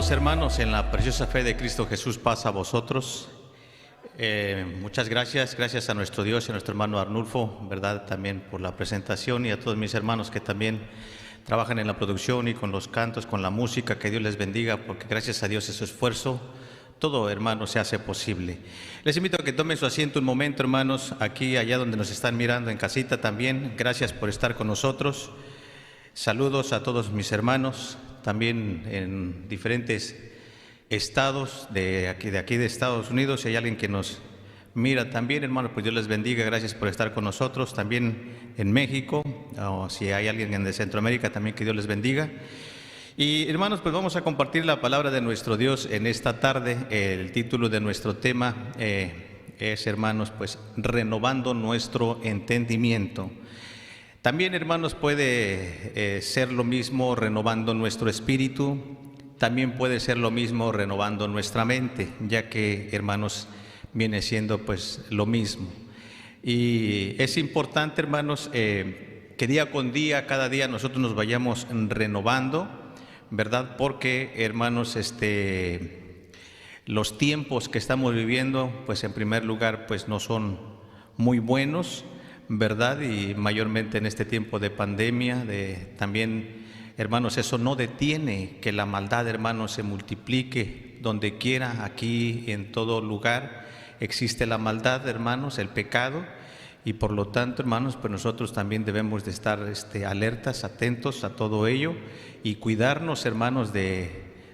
Amados hermanos, en la preciosa fe de Cristo Jesús, paz a vosotros. Muchas gracias a nuestro Dios y a nuestro hermano Arnulfo, ¿verdad? También por la presentación, y a todos mis hermanos que también trabajan en la producción y con los cantos, con la música. Que Dios les bendiga, porque gracias a Dios y su esfuerzo, todo, hermanos, se hace posible. Les invito a que tomen su asiento un momento, hermanos, aquí, allá donde nos están mirando en casita también. Gracias por estar con nosotros. Saludos a todos mis hermanos, también en diferentes estados de aquí de Estados Unidos. Si hay alguien que nos mira también, hermanos, pues Dios les bendiga. Gracias por estar con nosotros. También en México, o si hay alguien de Centroamérica, también que Dios les bendiga. Y hermanos, pues vamos a compartir la palabra de nuestro Dios en esta tarde. El título de nuestro tema es, hermanos, pues renovando nuestro entendimiento. También, hermanos, puede ser lo mismo renovando nuestro espíritu. También puede ser lo mismo renovando nuestra mente, ya que, hermanos, viene siendo pues lo mismo. Y es importante, hermanos, que día con día, cada día nosotros nos vayamos renovando, ¿verdad? Porque, hermanos, los tiempos que estamos viviendo, pues en primer lugar, pues no son muy buenos, ¿verdad? Y mayormente en este tiempo de pandemia, también, hermanos, eso no detiene que la maldad, hermanos, se multiplique donde quiera. Aquí en todo lugar existe la maldad, hermanos, el pecado, y por lo tanto, hermanos, pues nosotros también debemos de estar alertas, atentos a todo ello, y cuidarnos, hermanos,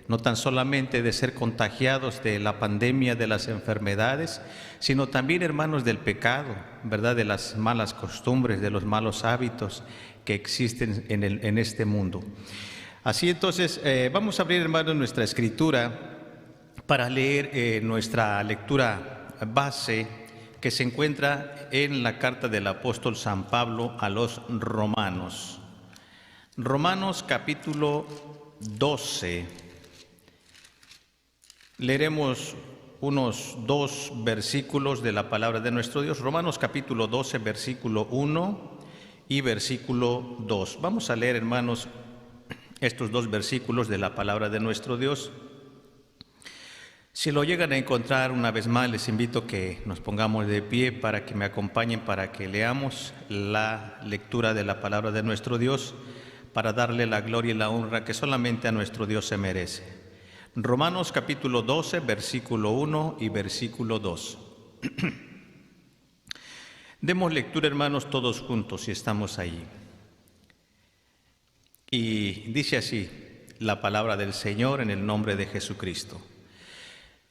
no tan solamente de ser contagiados de la pandemia, de las enfermedades, sino también, hermanos, del pecado, ¿verdad? De las malas costumbres, de los malos hábitos que existen en este mundo. Así entonces, vamos a abrir, hermanos, nuestra escritura para leer nuestra lectura base, que se encuentra en la carta del apóstol San Pablo a los Romanos. Romanos capítulo 12. Leeremos unos 2 versículos de la palabra de nuestro Dios. Romanos capítulo 12, versículo 1 y versículo 2. Vamos a leer, hermanos, estos 2 versículos de la palabra de nuestro Dios. Si lo llegan a encontrar, una vez más les invito a que nos pongamos de pie para que me acompañen, para que leamos la lectura de la palabra de nuestro Dios, para darle la gloria y la honra que solamente a nuestro Dios se merece. Romanos capítulo 12, versículo 1 y versículo 2. Demos lectura, hermanos, todos juntos, si estamos ahí. Y dice así la palabra del Señor en el nombre de Jesucristo.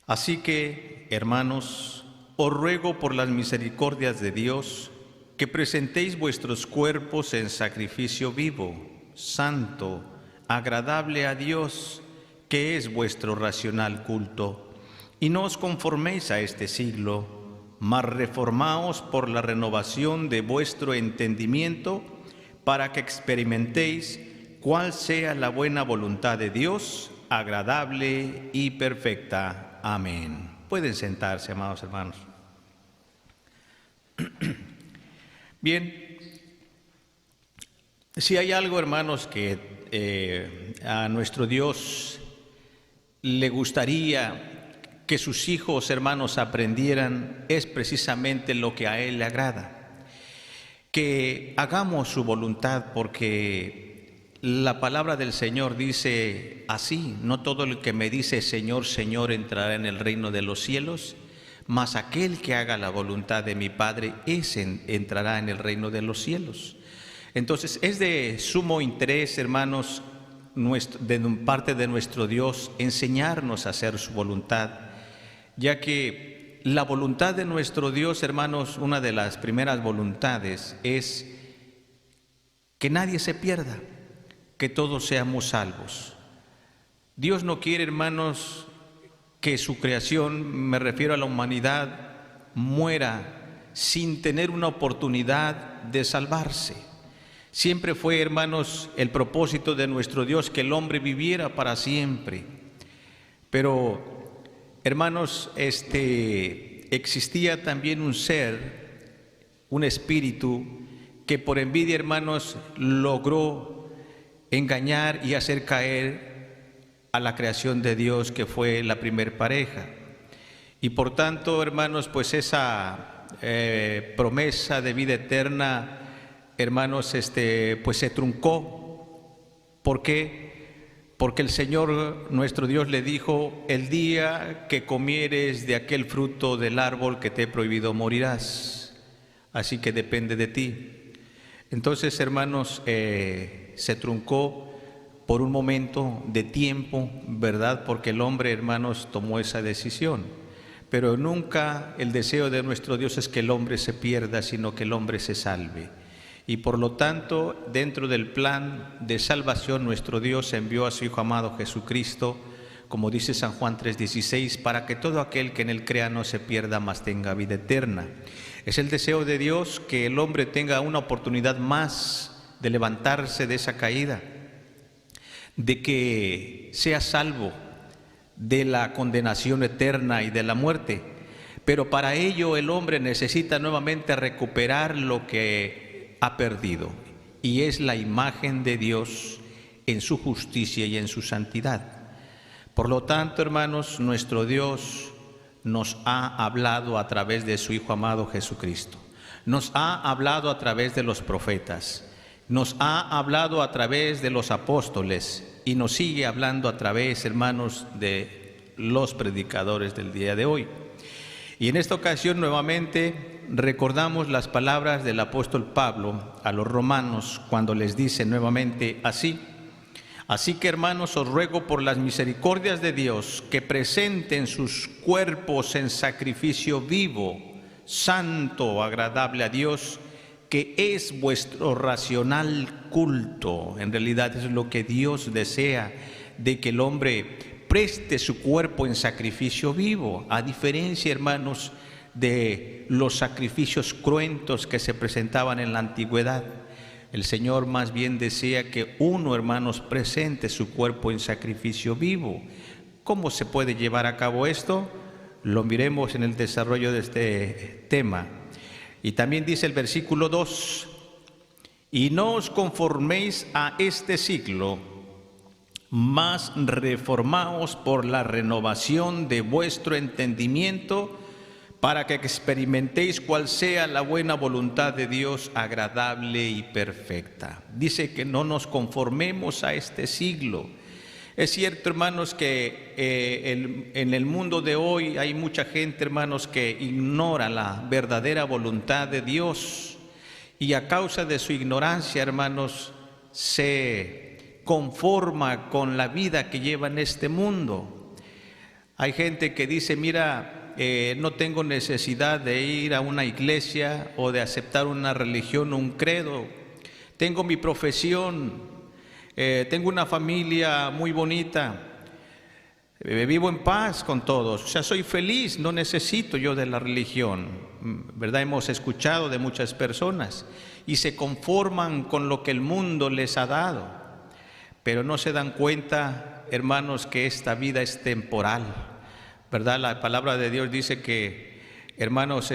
Así que, hermanos, os ruego por las misericordias de Dios que presentéis vuestros cuerpos en sacrificio vivo, santo, agradable a Dios, que es vuestro racional culto, y no os conforméis a este siglo, mas reformaos por la renovación de vuestro entendimiento, para que experimentéis cuál sea la buena voluntad de Dios, agradable y perfecta. Amén. Pueden sentarse, amados hermanos. Bien, si hay algo, hermanos, que a nuestro Dios le gustaría que sus hijos, hermanos, aprendieran, es precisamente lo que a Él le agrada, que hagamos su voluntad, porque la palabra del Señor dice así: no todo el que me dice Señor, Señor entrará en el reino de los cielos, mas aquel que haga la voluntad de mi Padre, ese entrará en el reino de los cielos. Entonces es de sumo interés, hermanos, de parte de nuestro Dios, enseñarnos a hacer su voluntad, ya que la voluntad de nuestro Dios, hermanos, una de las primeras voluntades es que nadie se pierda, que todos seamos salvos. Dios no quiere, hermanos, que su creación, me refiero a la humanidad, muera sin tener una oportunidad de salvarse. Siempre fue, hermanos, el propósito de nuestro Dios que el hombre viviera para siempre. Pero, hermanos, existía también un ser, un espíritu, que por envidia, hermanos, logró engañar y hacer caer a la creación de Dios, que fue la primer pareja. Y por tanto, hermanos, pues esa promesa de vida eterna, hermanos, pues se truncó. ¿Por qué? Porque el Señor nuestro Dios le dijo: el día que comieres de aquel fruto del árbol que te he prohibido, morirás. Así que depende de ti. Entonces, hermanos, se truncó por un momento de tiempo, ¿verdad? Porque el hombre, hermanos, tomó esa decisión. Pero nunca el deseo de nuestro Dios es que el hombre se pierda, sino que el hombre se salve. Y por lo tanto, dentro del plan de salvación, nuestro Dios envió a su Hijo amado Jesucristo, como dice San Juan 3:16, para que todo aquel que en él crea no se pierda, mas tenga vida eterna. Es el deseo de Dios que el hombre tenga una oportunidad más de levantarse de esa caída, de que sea salvo de la condenación eterna y de la muerte. Pero para ello el hombre necesita nuevamente recuperar lo que ha perdido, y es la imagen de Dios en su justicia y en su santidad. Por lo tanto, hermanos, nuestro Dios nos ha hablado a través de su Hijo amado Jesucristo. Nos ha hablado a través de los profetas. Nos ha hablado a través de los apóstoles y nos sigue hablando a través, hermanos, de los predicadores del día de hoy. Y en esta ocasión nuevamente recordamos las palabras del apóstol Pablo a los romanos cuando les dice nuevamente así: así que, hermanos, os ruego por las misericordias de Dios que presenten sus cuerpos en sacrificio vivo, santo, agradable a Dios, que es vuestro racional culto. En realidad es lo que Dios desea, de que el hombre preste su cuerpo en sacrificio vivo, a diferencia, hermanos, de los sacrificios cruentos que se presentaban en la antigüedad. El Señor más bien desea que uno, hermanos, presente su cuerpo en sacrificio vivo. ¿Cómo se puede llevar a cabo esto? Lo miremos en el desarrollo de este tema. Y también dice el versículo 2: y no os conforméis a este siglo, mas reformaos por la renovación de vuestro entendimiento, para que experimentéis cuál sea la buena voluntad de Dios, agradable y perfecta. Dice que no nos conformemos a este siglo. Es cierto, hermanos, que en el mundo de hoy hay mucha gente, hermanos, que ignora la verdadera voluntad de Dios, y a causa de su ignorancia, hermanos, se conforma con la vida que lleva en este mundo. Hay gente que dice: mira, no tengo necesidad de ir a una iglesia o de aceptar una religión o un credo. Tengo mi profesión, tengo una familia muy bonita, vivo en paz con todos, o sea, soy feliz, no necesito yo de la religión, ¿verdad? Hemos escuchado de muchas personas y se conforman con lo que el mundo les ha dado, pero no se dan cuenta, hermanos, que esta vida es temporal, ¿verdad? La palabra de Dios dice que, hermanos,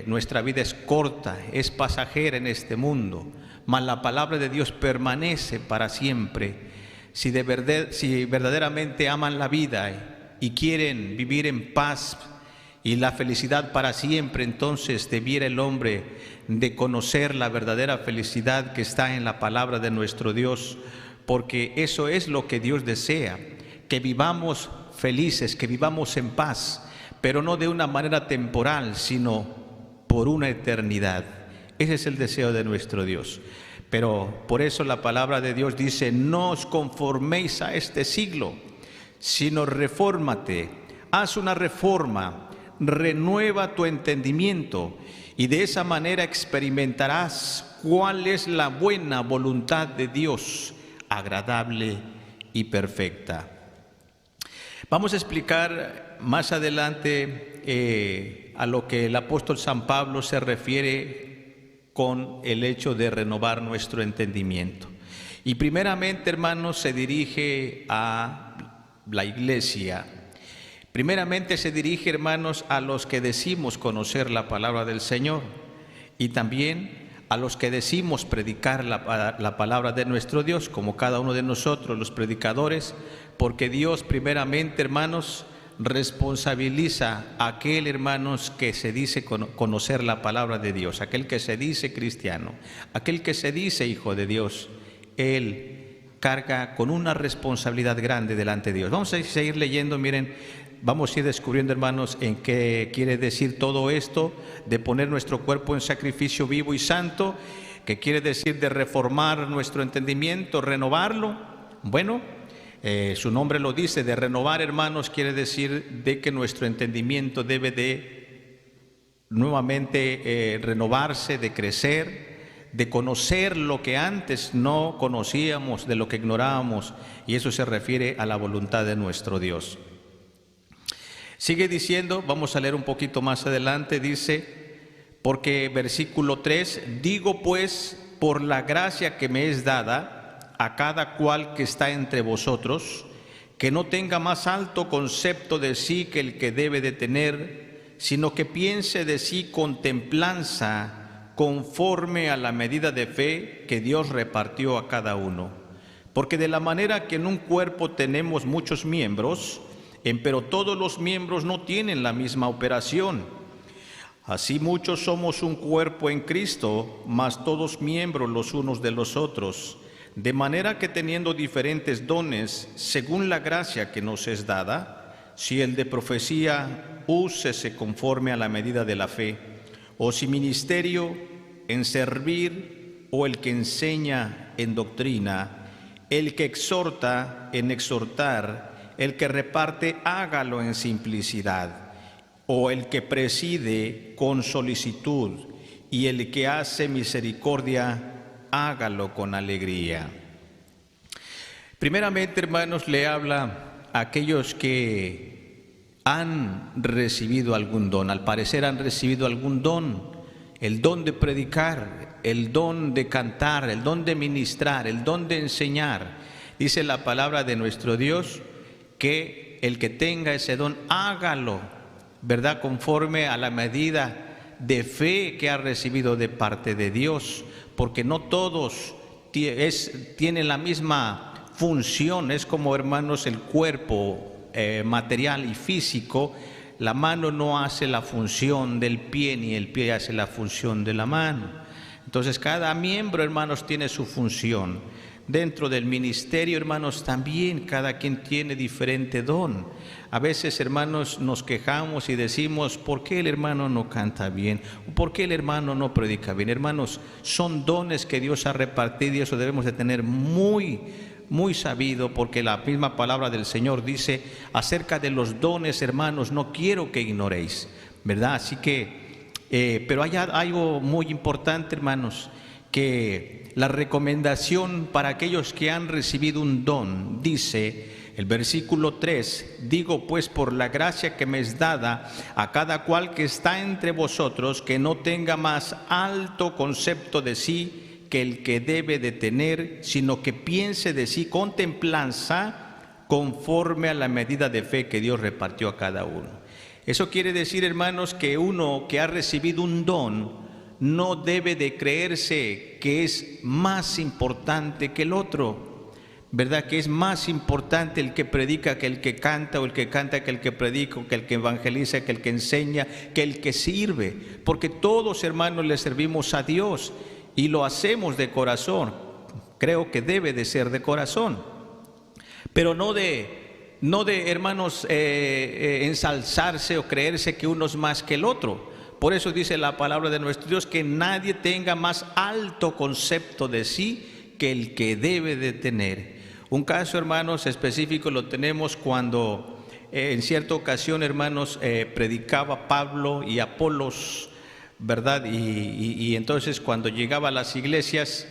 nuestra vida es corta, es pasajera en este mundo, mas la palabra de Dios permanece para siempre. Si verdaderamente aman la vida y quieren vivir en paz y la felicidad para siempre, entonces debiera el hombre de conocer la verdadera felicidad que está en la palabra de nuestro Dios, porque eso es lo que Dios desea, que vivamos felices, que vivamos en paz, pero no de una manera temporal, sino por una eternidad. Ese es el deseo de nuestro Dios. Pero por eso la palabra de Dios dice: no os conforméis a este siglo, sino refórmate, haz una reforma, renueva tu entendimiento, y de esa manera experimentarás cuál es la buena voluntad de Dios, agradable y perfecta. Vamos a explicar más adelante a lo que el apóstol San Pablo se refiere con el hecho de renovar nuestro entendimiento. Y primeramente, hermanos, se dirige a la iglesia. Primeramente se dirige, hermanos, a los que decimos conocer la palabra del Señor, y también a los que decimos predicar la palabra de nuestro Dios, como cada uno de nosotros, los predicadores, porque Dios primeramente, hermanos, responsabiliza a aquel, hermanos, que se dice conocer la palabra de Dios, aquel que se dice cristiano, aquel que se dice hijo de Dios. Él carga con una responsabilidad grande delante de Dios. Vamos a seguir leyendo, miren, vamos a ir descubriendo, hermanos, en qué quiere decir todo esto de poner nuestro cuerpo en sacrificio vivo y santo, que quiere decir de reformar nuestro entendimiento, renovarlo. Bueno, su nombre lo dice, de renovar, hermanos, quiere decir de que nuestro entendimiento debe de nuevamente renovarse, de crecer, de conocer lo que antes no conocíamos, de lo que ignorábamos, y eso se refiere a la voluntad de nuestro Dios. Sigue diciendo, vamos a leer un poquito más adelante, dice, porque versículo 3, digo pues, por la gracia que me es dada, a cada cual que está entre vosotros, que no tenga más alto concepto de sí que el que debe de tener, sino que piense de sí con templanza, conforme a la medida de fe que Dios repartió a cada uno. Porque de la manera que en un cuerpo tenemos muchos miembros, pero todos los miembros no tienen la misma operación. Así muchos somos un cuerpo en Cristo, mas todos miembros los unos de los otros. De manera que teniendo diferentes dones, según la gracia que nos es dada, si el de profecía, úsese conforme a la medida de la fe, o si ministerio, en servir, o el que enseña en doctrina, el que exhorta en exhortar, el que reparte, hágalo en simplicidad, o el que preside con solicitud, y el que hace misericordia, hágalo con alegría. Primeramente, hermanos, le habla a aquellos que han recibido algún don, al parecer han recibido algún don, el don de predicar, el don de cantar, el don de ministrar, el don de enseñar. Dice la palabra de nuestro Dios que el que tenga ese don, hágalo, ¿verdad?, conforme a la medida de fe que ha recibido de parte de Dios, porque no todos tienen la misma función. Es como, hermanos, el cuerpo material y físico. La mano no hace la función del pie, ni el pie hace la función de la mano. Entonces cada miembro, hermanos, tiene su función. Dentro del ministerio, hermanos, también cada quien tiene diferente don. A veces, hermanos, nos quejamos y decimos, ¿por qué el hermano no canta bien? ¿Por qué el hermano no predica bien? Hermanos, son dones que Dios ha repartido y eso debemos de tener muy sabido, porque la misma palabra del Señor dice acerca de los dones, hermanos, no quiero que ignoréis, ¿verdad? Así que, pero hay algo muy importante, hermanos, que la recomendación para aquellos que han recibido un don, dice el versículo 3, digo pues por la gracia que me es dada a cada cual que está entre vosotros, que no tenga más alto concepto de sí que el que debe de tener, sino que piense de sí con templanza, conforme a la medida de fe que Dios repartió a cada uno. Eso quiere decir, hermanos, que uno que ha recibido un don no debe de creerse que es más importante que el otro, ¿verdad? Que es más importante el que predica que el que canta, o el que canta que el que predica, que el que evangeliza, que el que enseña, que el que sirve. Porque todos, hermanos, le servimos a Dios y lo hacemos de corazón. Creo que debe de ser de corazón, pero no de hermanos, ensalzarse o creerse que uno es más que el otro. Por eso dice la palabra de nuestro Dios que nadie tenga más alto concepto de sí que el que debe de tener. Un caso, hermanos, específico lo tenemos cuando en cierta ocasión, hermanos, predicaba Pablo y Apolos, ¿verdad? Y entonces cuando llegaba a las iglesias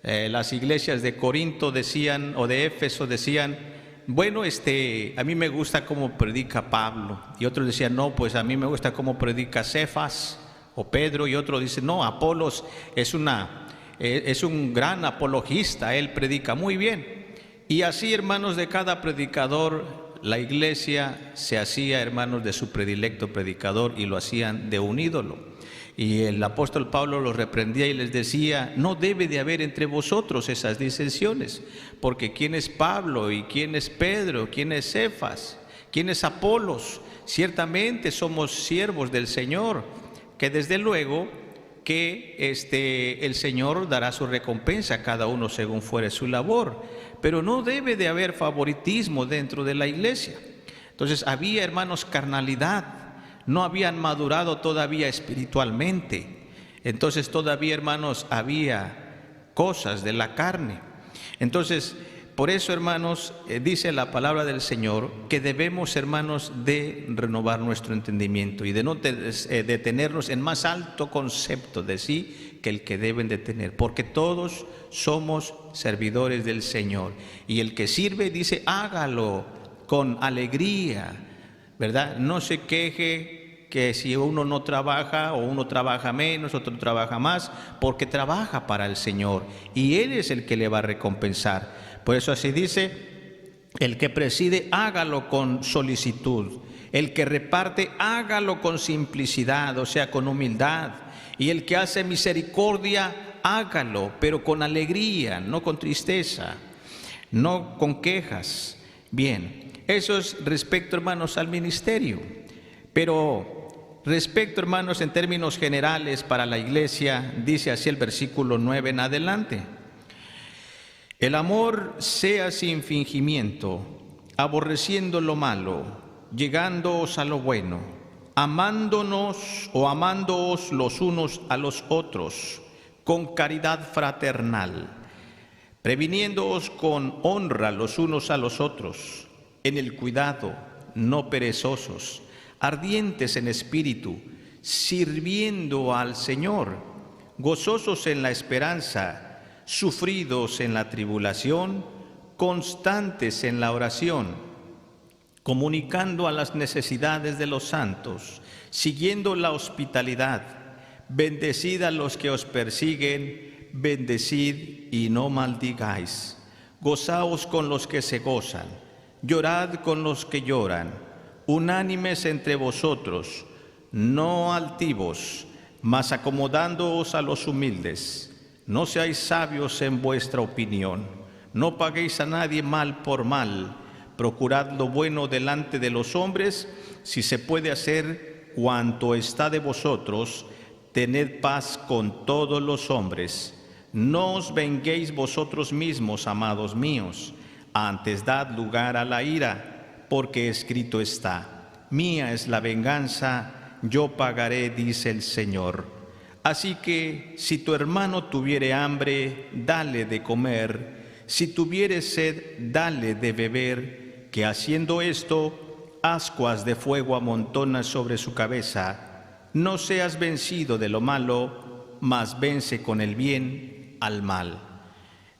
de Corinto decían, o de Éfeso decían, bueno, a mí me gusta cómo predica Pablo. Y otros decían, no, pues a mí me gusta cómo predica Cefas o Pedro. Y otro dice, no, Apolos es un gran apologista, él predica muy bien. Y así, hermanos, de cada predicador, la iglesia se hacía, hermanos, de su predilecto predicador y lo hacían de un ídolo. Y el apóstol Pablo los reprendía y les decía: no debe de haber entre vosotros esas disensiones, porque ¿quién es Pablo y quién es Pedro? ¿Quién es Cefas? ¿Quién es Apolos? Ciertamente somos siervos del Señor, que desde luego que el Señor dará su recompensa a cada uno según fuere su labor, pero no debe de haber favoritismo dentro de la iglesia. Entonces había, hermanos, carnalidad, no habían madurado todavía espiritualmente, entonces todavía, hermanos, había cosas de la carne. Entonces, por eso, hermanos, dice la palabra del Señor que debemos, hermanos, de renovar nuestro entendimiento y de no detenernos en más alto concepto de sí que el que deben de tener, porque todos somos servidores del Señor, y el que sirve, dice, hágalo con alegría, ¿verdad? No se queje que si uno no trabaja, o uno trabaja menos, otro trabaja más, porque trabaja para el Señor y Él es el que le va a recompensar. Por eso así dice: el que preside, hágalo con solicitud; el que reparte, hágalo con simplicidad, o sea, con humildad; y el que hace misericordia, hágalo, pero con alegría, no con tristeza, no con quejas. Bien, eso es respecto, hermanos, al ministerio. Pero respecto, hermanos, en términos generales para la iglesia, dice así el versículo 9 en adelante: el amor sea sin fingimiento, aborreciendo lo malo, llegándoos a lo bueno, amándonos o amándoos los unos a los otros, con caridad fraternal, previniéndoos con honra los unos a los otros, en el cuidado, no perezosos, ardientes en espíritu, sirviendo al Señor, gozosos en la esperanza, sufridos en la tribulación, constantes en la oración, comunicando a las necesidades de los santos, siguiendo la hospitalidad, bendecid a los que os persiguen, bendecid y no maldigáis, gozaos con los que se gozan, llorad con los que lloran, unánimes entre vosotros, no altivos, mas acomodándoos a los humildes. No seáis sabios en vuestra opinión, no paguéis a nadie mal por mal, procurad lo bueno delante de los hombres; si se puede hacer cuanto está de vosotros, tened paz con todos los hombres. No os venguéis vosotros mismos, amados míos, antes dad lugar a la ira, porque escrito está: mía es la venganza, yo pagaré, dice el Señor. Así que si tu hermano tuviere hambre, dale de comer; si tuviere sed, dale de beber, que haciendo esto, ascuas de fuego amontonas sobre su cabeza. No seas vencido de lo malo, mas vence con el bien al mal.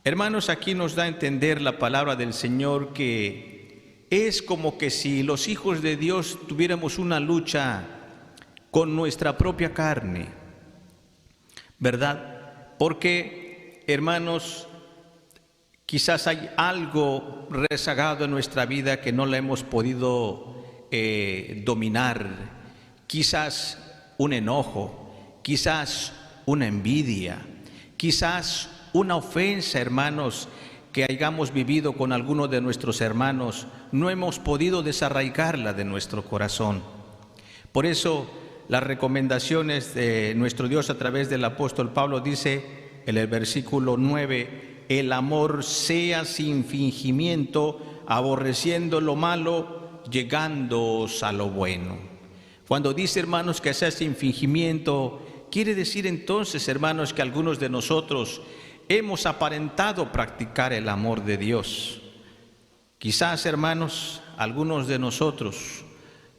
Hermanos, aquí nos da a entender la palabra del Señor que es como que si los hijos de Dios tuviéramos una lucha con nuestra propia carne, ¿verdad? Porque, hermanos, quizás hay algo rezagado en nuestra vida que no la hemos podido dominar. Quizás un enojo, quizás una envidia, quizás una ofensa, hermanos, que hayamos vivido con alguno de nuestros hermanos, no hemos podido desarraigarla de nuestro corazón. Por eso, las recomendaciones de nuestro Dios a través del apóstol Pablo dice en el versículo 9: el amor sea sin fingimiento, aborreciendo lo malo, llegándoos a lo bueno. Cuando dice, hermanos, que sea sin fingimiento, quiere decir entonces, hermanos, que algunos de nosotros hemos aparentado practicar el amor de Dios. Quizás, hermanos, algunos de nosotros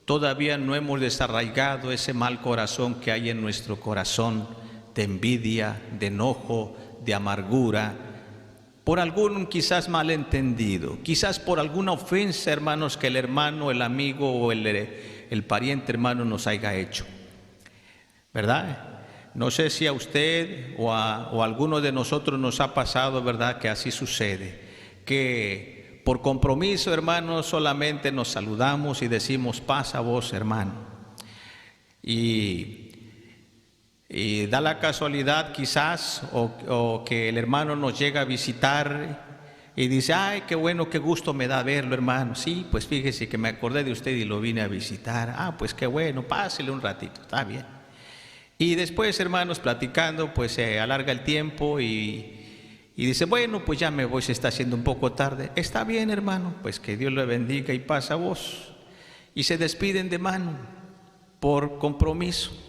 todavía no hemos desarraigado ese mal corazón que hay en nuestro corazón, de envidia, de enojo, de amargura, por algún quizás malentendido, quizás por alguna ofensa, hermanos, que el hermano, el amigo o el pariente, hermano, nos haya hecho, ¿verdad? No sé si a usted o a alguno de nosotros nos ha pasado, ¿verdad?, que así sucede, que por compromiso, hermanos, solamente nos saludamos y decimos: paz a vos, hermano. Y Y da la casualidad quizás o que el hermano nos llega a visitar y dice, ay, qué bueno, qué gusto me da verlo, hermano. Sí, pues fíjese que me acordé de usted y lo vine a visitar. Ah, pues qué bueno, pásele un ratito, está bien. Y después, hermanos, platicando, pues se alarga el tiempo y dice, bueno, pues ya me voy, se está haciendo un poco tarde. Está bien, hermano, pues que Dios le bendiga y pasa a vos. Y se despiden de mano por compromiso.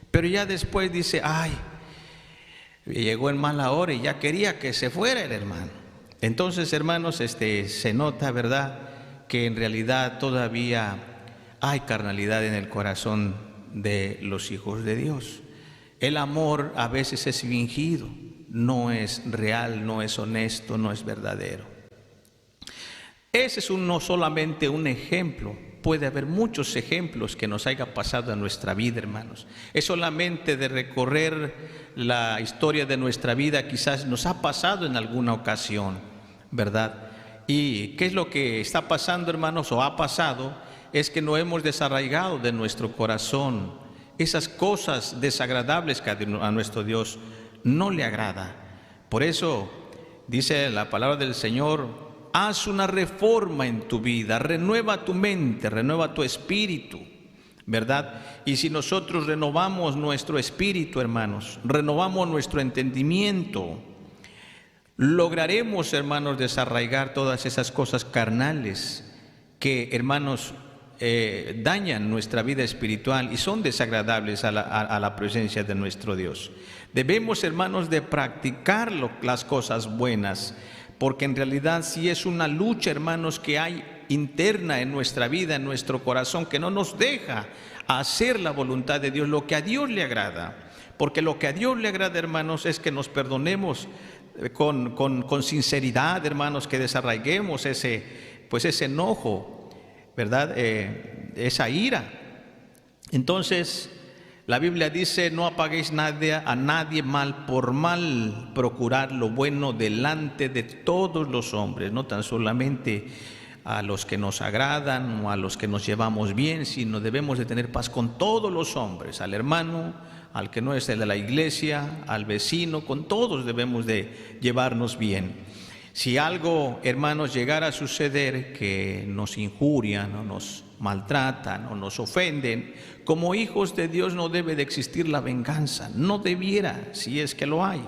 Pero ya después dice, ay, llegó en mala hora y ya quería que se fuera el hermano. Entonces, hermanos, se nota, ¿verdad?, que en realidad todavía hay carnalidad en el corazón de los hijos de Dios. El amor a veces es fingido, no es real, no es honesto, no es verdadero. Ese es no solamente un ejemplo. Puede haber muchos ejemplos que nos haya pasado en nuestra vida, hermanos. Es solamente de recorrer la historia de nuestra vida, quizás nos ha pasado en alguna ocasión, ¿verdad? ¿Y qué es lo que está pasando, hermanos, o ha pasado? Es que no hemos desarraigado de nuestro corazón esas cosas desagradables que a nuestro Dios no le agrada. Por eso dice la palabra del Señor: haz una reforma en tu vida, renueva tu mente, renueva tu espíritu, ¿verdad? Y si nosotros renovamos nuestro espíritu, hermanos, renovamos nuestro entendimiento, lograremos, hermanos, desarraigar todas esas cosas carnales que, hermanos, dañan nuestra vida espiritual y son desagradables a la presencia de nuestro Dios. Debemos, hermanos, de practicar las cosas buenas, porque en realidad sí es una lucha, hermanos, que hay interna en nuestra vida, en nuestro corazón, que no nos deja hacer la voluntad de Dios, lo que a Dios le agrada. Porque lo que a Dios le agrada, hermanos, es que nos perdonemos con sinceridad, hermanos, que desarraiguemos ese enojo, ¿verdad? Esa ira. Entonces, la Biblia dice: no apaguéis a nadie mal por mal, procurad lo bueno delante de todos los hombres, no tan solamente a los que nos agradan o a los que nos llevamos bien, sino debemos de tener paz con todos los hombres, al hermano, al que no es el de la iglesia, al vecino, con todos debemos de llevarnos bien. Si algo, hermanos, llegara a suceder que nos injurian o nos maltratan o nos ofenden, como hijos de Dios no debe de existir la venganza, no debiera, si es que lo hay,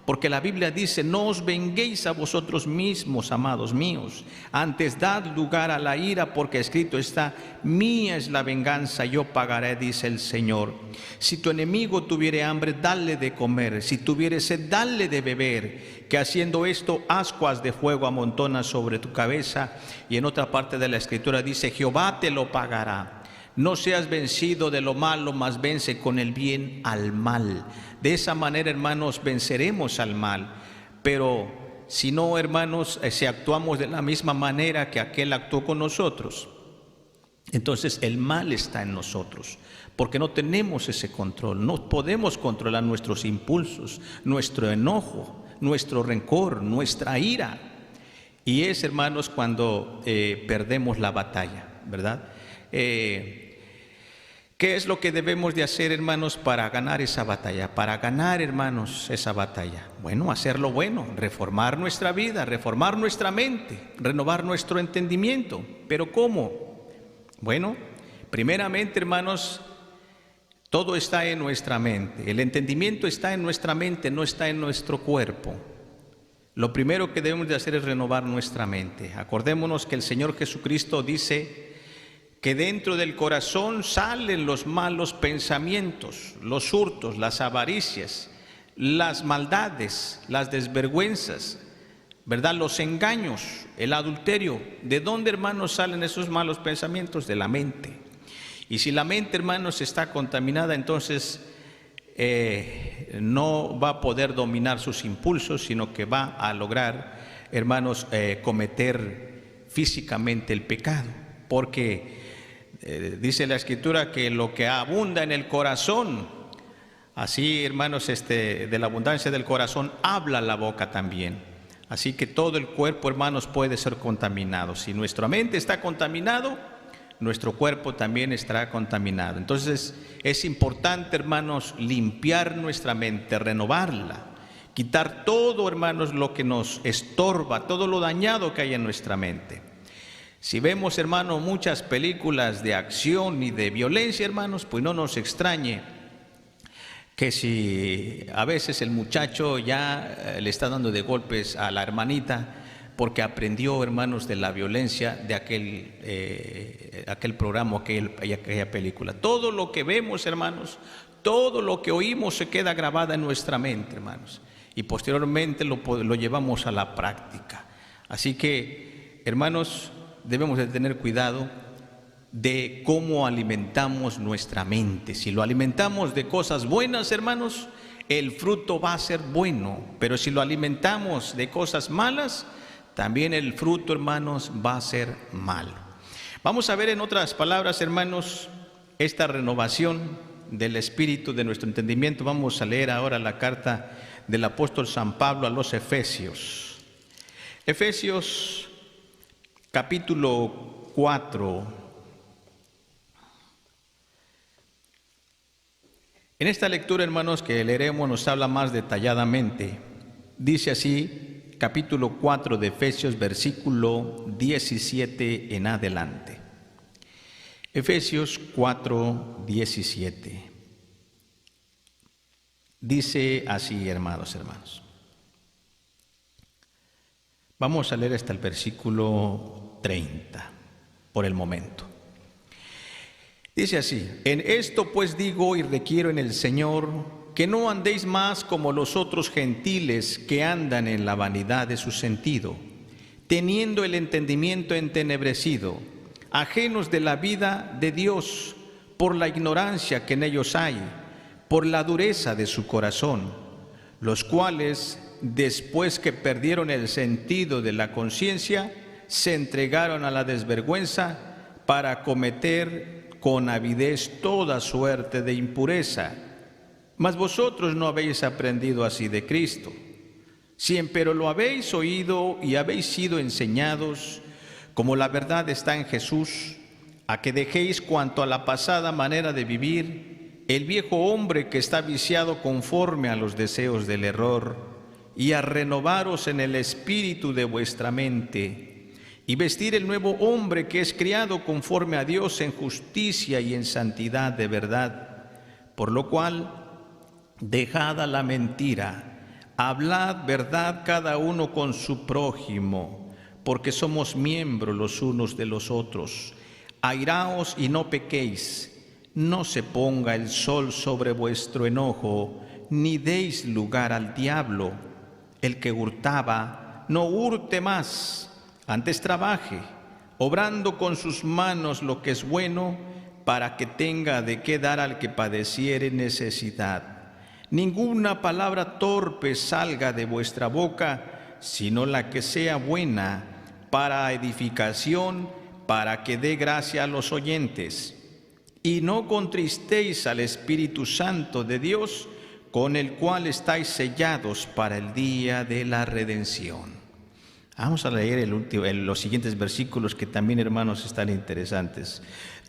porque la Biblia dice: no os venguéis a vosotros mismos, amados míos, antes dad lugar a la ira, porque escrito está: mía es la venganza, yo pagaré, dice el Señor. Si tu enemigo tuviere hambre, dale de comer; si tuviere sed, dale de beber, que haciendo esto ascuas de fuego amontona sobre tu cabeza. Y en otra parte de la Escritura dice: Jehová te lo pagará. No seas vencido de lo malo, mas vence con el bien al mal. De esa manera, hermanos, venceremos al mal. Pero si no, hermanos, si actuamos de la misma manera que aquel actuó con nosotros, entonces el mal está en nosotros, porque no tenemos ese control, no podemos controlar nuestros impulsos, nuestro enojo, nuestro rencor, nuestra ira. Y es, hermanos, cuando perdemos la batalla, ¿verdad? ¿Qué es lo que debemos de hacer, hermanos, para ganar esa batalla? Para ganar, hermanos, esa batalla. Bueno, hacer lo bueno, reformar nuestra vida, reformar nuestra mente, renovar nuestro entendimiento. ¿Pero cómo? Bueno, primeramente, hermanos, todo está en nuestra mente. El entendimiento está en nuestra mente, no está en nuestro cuerpo. Lo primero que debemos de hacer es renovar nuestra mente. Acordémonos que el Señor Jesucristo dice que dentro del corazón salen los malos pensamientos, los hurtos, las avaricias, las maldades, las desvergüenzas, ¿verdad? Los engaños, el adulterio. ¿De dónde, hermanos, salen esos malos pensamientos? De la mente. Y si la mente, hermanos, está contaminada, entonces no va a poder dominar sus impulsos, sino que va a lograr, hermanos, cometer físicamente el pecado. Porque dice la Escritura que lo que abunda en el corazón, así, hermanos, de la abundancia del corazón habla la boca también. Así que todo el cuerpo, hermanos, puede ser contaminado. Si nuestra mente está contaminado, nuestro cuerpo también estará contaminado. Entonces es importante, hermanos, limpiar nuestra mente, renovarla, quitar todo, hermanos, lo que nos estorba, todo lo dañado que hay en nuestra mente. Si vemos, hermanos, muchas películas de acción y de violencia, hermanos, pues no nos extrañe que si a veces el muchacho ya le está dando de golpes a la hermanita porque aprendió, hermanos, de la violencia de aquel programa, aquella película. Todo lo que vemos, hermanos, todo lo que oímos se queda grabada en nuestra mente, hermanos, y posteriormente lo llevamos a la práctica. Así que, hermanos, debemos de tener cuidado de cómo alimentamos nuestra mente. Si lo alimentamos de cosas buenas, hermanos, el fruto va a ser bueno, pero si lo alimentamos de cosas malas, también el fruto, hermanos, va a ser malo. Vamos a ver en otras palabras, hermanos, esta renovación del espíritu de nuestro entendimiento. Vamos a leer ahora la carta del apóstol San Pablo a los Efesios. Efesios capítulo 4. En esta lectura, hermanos, que leeremos nos habla más detalladamente. Dice así, capítulo 4 de Efesios, versículo 17 en adelante. Efesios 4, 17. Dice así, hermanos. Vamos a leer hasta el versículo 30, por el momento. Dice así: en esto pues digo y requiero en el Señor, que no andéis más como los otros gentiles que andan en la vanidad de su sentido, teniendo el entendimiento entenebrecido, ajenos de la vida de Dios, por la ignorancia que en ellos hay, por la dureza de su corazón, los cuales, después que perdieron el sentido de la conciencia, se entregaron a la desvergüenza para cometer con avidez toda suerte de impureza. Mas vosotros no habéis aprendido así de Cristo. Si empero lo habéis oído y habéis sido enseñados, como la verdad está en Jesús, a que dejéis cuanto a la pasada manera de vivir, el viejo hombre que está viciado conforme a los deseos del error, y a renovaros en el espíritu de vuestra mente, y vestir el nuevo hombre que es criado conforme a Dios en justicia y en santidad de verdad. Por lo cual, dejada la mentira, hablad verdad cada uno con su prójimo, porque somos miembros los unos de los otros. Airaos y no pequéis, no se ponga el sol sobre vuestro enojo, ni deis lugar al diablo. El que hurtaba, no hurte más, antes trabaje, obrando con sus manos lo que es bueno, para que tenga de qué dar al que padeciere necesidad. Ninguna palabra torpe salga de vuestra boca, sino la que sea buena, para edificación, para que dé gracia a los oyentes. Y no contristéis al Espíritu Santo de Dios, con el cual estáis sellados para el día de la redención. Vamos a leer los siguientes versículos que también, hermanos, están interesantes.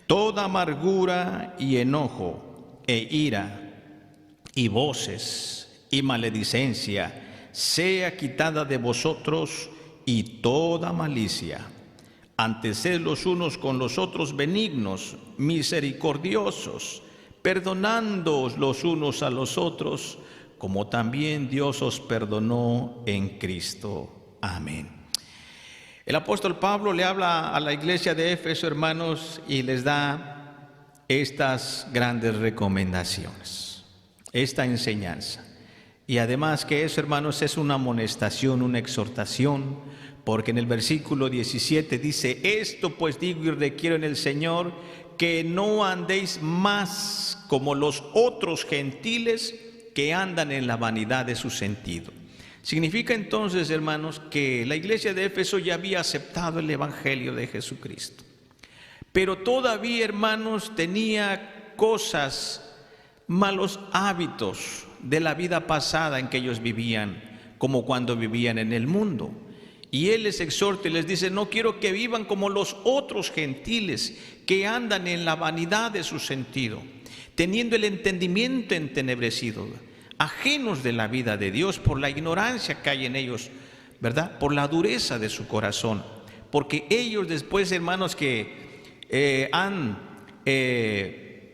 Toda amargura y enojo e ira y voces y maledicencia sea quitada de vosotros, y toda malicia. Antes sed los unos con los otros benignos, misericordiosos, perdonándoos los unos a los otros, como también Dios os perdonó en Cristo. Amén. El apóstol Pablo le habla a la iglesia de Éfeso, hermanos, y les da estas grandes recomendaciones, esta enseñanza. Y además que eso, hermanos, es una amonestación, una exhortación, porque en el versículo 17 dice: esto pues digo y requiero en el Señor, que no andéis más como los otros gentiles que andan en la vanidad de su sentido. Significa entonces, hermanos, que la iglesia de Éfeso ya había aceptado el evangelio de Jesucristo, pero todavía, hermanos, tenía cosas, malos hábitos de la vida pasada en que ellos vivían, como cuando vivían en el mundo. Y Él les exhorta y les dice: no quiero que vivan como los otros gentiles que andan en la vanidad de su sentido, teniendo el entendimiento entenebrecido, ajenos de la vida de Dios por la ignorancia que hay en ellos, ¿verdad? Por la dureza de su corazón. Porque ellos después, hermanos, que han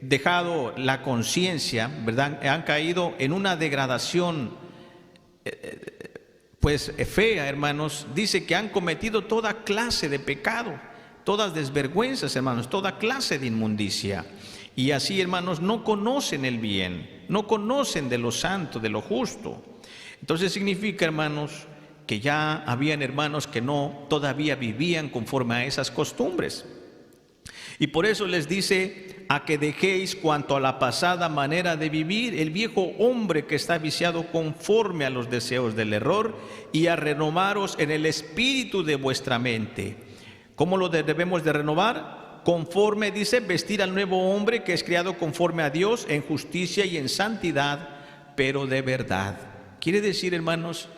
dejado la conciencia, ¿verdad?, han caído en una degradación pues fea, hermanos. Dice que han cometido toda clase de pecado, todas desvergüenzas, hermanos, toda clase de inmundicia. Y así, hermanos, no conocen el bien, no conocen de lo santo, de lo justo. Entonces significa, hermanos, que ya habían hermanos que no todavía vivían conforme a esas costumbres. Y por eso les dice: a que dejéis cuanto a la pasada manera de vivir, el viejo hombre que está viciado conforme a los deseos del error, y a renovaros en el espíritu de vuestra mente. ¿Cómo lo debemos de renovar? Conforme, dice, vestir al nuevo hombre que es criado conforme a Dios en justicia y en santidad, pero de verdad. Quiere decir, hermanos,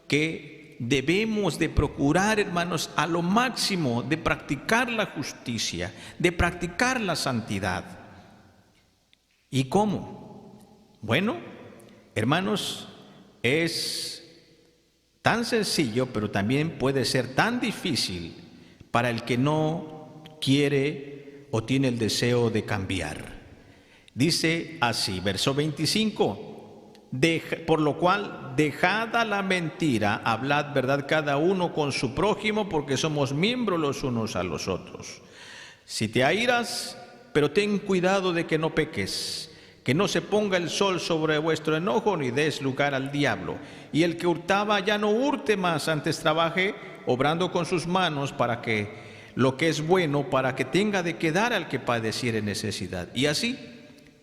que debemos de procurar, hermanos, a lo máximo de practicar la justicia, de practicar la santidad. ¿Y cómo? Bueno, hermanos, es tan sencillo, pero también puede ser tan difícil para el que no quiere o tiene el deseo de cambiar. Dice así, verso 25: por lo cual, dejada la mentira, hablad verdad cada uno con su prójimo, porque somos miembros los unos a los otros. Si te airas, pero ten cuidado de que no peques, que no se ponga el sol sobre vuestro enojo, ni des lugar al diablo. Y el que hurtaba ya no hurte más, antes trabaje, obrando con sus manos para que lo que es bueno, para que tenga de qué dar al que padeciere necesidad. Y así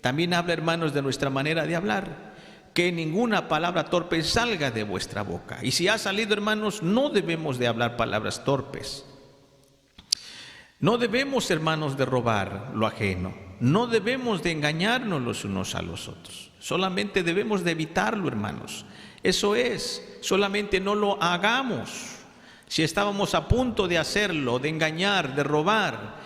también habla, hermanos, de nuestra manera de hablar. Que ninguna palabra torpe salga de vuestra boca. Y si ha salido, hermanos, no debemos de hablar palabras torpes. No debemos, hermanos, de robar lo ajeno. No debemos de engañarnos los unos a los otros. Solamente debemos de evitarlo, hermanos. Eso es, solamente no lo hagamos. Si estábamos a punto de hacerlo, de engañar, de robar,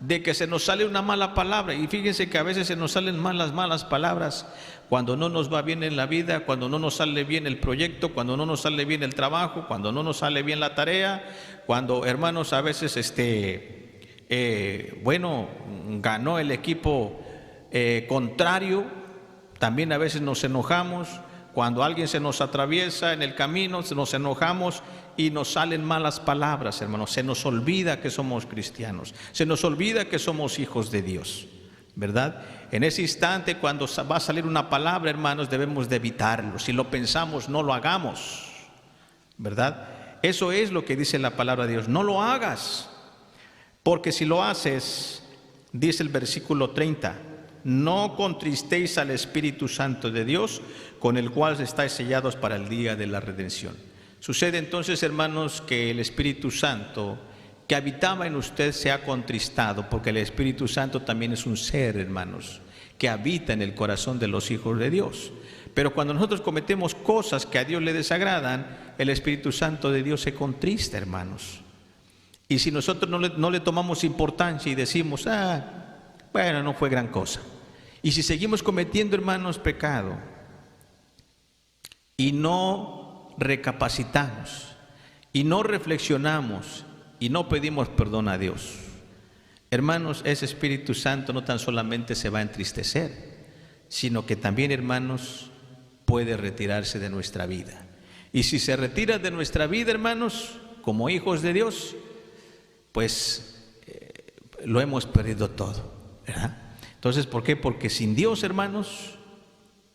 de que se nos sale una mala palabra, y fíjense que a veces se nos salen malas palabras cuando no nos va bien en la vida, cuando no nos sale bien el proyecto, cuando no nos sale bien el trabajo, cuando no nos sale bien la tarea, cuando, hermanos, a veces ganó el equipo contrario, también a veces nos enojamos. Cuando alguien se nos atraviesa en el camino, nos enojamos y nos salen malas palabras, hermanos. Se nos olvida que somos cristianos, se nos olvida que somos hijos de Dios, ¿verdad? En ese instante, cuando va a salir una palabra, hermanos, debemos de evitarlo. Si lo pensamos, no lo hagamos, ¿verdad? Eso es lo que dice la palabra de Dios: no lo hagas, porque si lo haces, dice el versículo 30, no contristéis al Espíritu Santo de Dios, con el cual estáis sellados para el día de la redención. Sucede entonces, hermanos, que el Espíritu Santo que habitaba en usted se ha contristado, porque el Espíritu Santo también es un ser, hermanos, que habita en el corazón de los hijos de Dios. Pero cuando nosotros cometemos cosas que a Dios le desagradan, el Espíritu Santo de Dios se contrista, hermanos. Y si nosotros no le tomamos importancia y decimos: bueno, no fue gran cosa. Y si seguimos cometiendo, hermanos, pecado y no recapacitamos y no reflexionamos y no pedimos perdón a Dios, hermanos, ese Espíritu Santo no tan solamente se va a entristecer, sino que también, hermanos, puede retirarse de nuestra vida. Y si se retira de nuestra vida, hermanos, como hijos de Dios, pues lo hemos perdido todo, ¿verdad? Entonces, ¿por qué? Porque sin Dios, hermanos,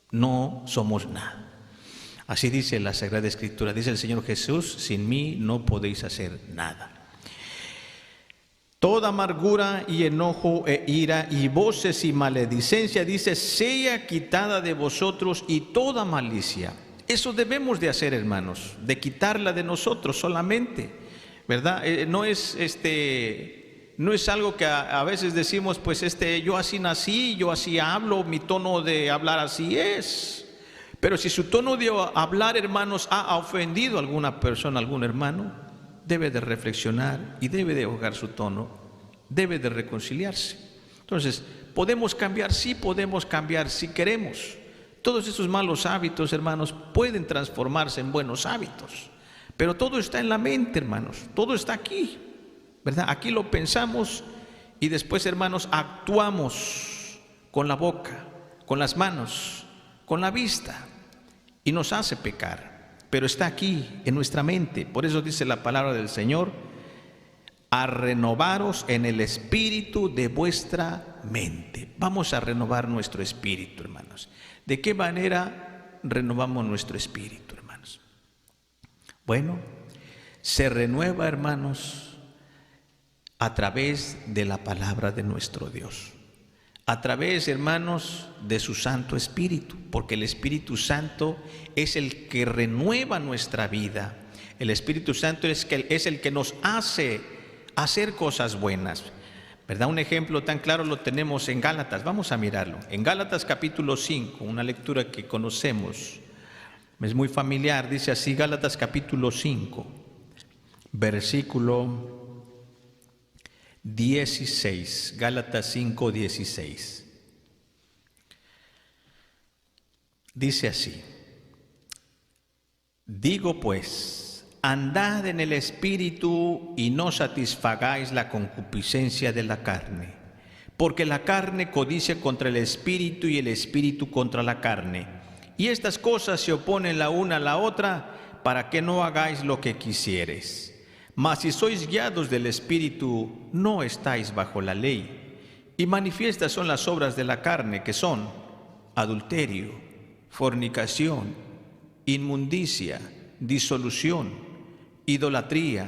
no somos nada. Así dice la Sagrada Escritura, dice el Señor Jesús: sin mí no podéis hacer nada. Toda amargura y enojo e ira y voces y maledicencia, dice, sea quitada de vosotros, y toda malicia. Eso debemos de hacer, hermanos, de quitarla de nosotros solamente, ¿verdad? No es algo que a veces decimos, pues yo así nací, yo así hablo, mi tono de hablar así es. Pero si su tono de hablar, hermanos, ha ofendido a alguna persona, algún hermano, debe de reflexionar y debe de bajar su tono, debe de reconciliarse. Entonces, ¿podemos cambiar? Sí, podemos cambiar si queremos. Todos esos malos hábitos, hermanos, pueden transformarse en buenos hábitos. Pero todo está en la mente, hermanos. Todo está aquí, ¿verdad? Aquí lo pensamos y después, hermanos, actuamos con la boca, con las manos, con la vista, y nos hace pecar. Pero está aquí, en nuestra mente. Por eso dice la palabra del Señor: a renovaros en el espíritu de vuestra mente. Vamos a renovar nuestro espíritu, hermanos. ¿De qué manera renovamos nuestro espíritu, hermanos? Bueno, se renueva, hermanos, a través de la palabra de nuestro Dios. A través, hermanos, de su Santo Espíritu, porque el Espíritu Santo es el que renueva nuestra vida. El Espíritu Santo es el que nos hace hacer cosas buenas, ¿verdad? Un ejemplo tan claro lo tenemos en Gálatas. Vamos a mirarlo. En Gálatas capítulo 5, una lectura que conocemos, es muy familiar. Dice así, Gálatas capítulo 5, versículo 16. Gálatas 5, 16. Dice así: digo pues, andad en el Espíritu y no satisfagáis la concupiscencia de la carne, porque la carne codicia contra el Espíritu y el Espíritu contra la carne, y estas cosas se oponen la una a la otra, para que no hagáis lo que quisieres. Mas si sois guiados del Espíritu, no estáis bajo la ley. Y manifiestas son las obras de la carne, que son adulterio, fornicación, inmundicia, disolución, idolatría,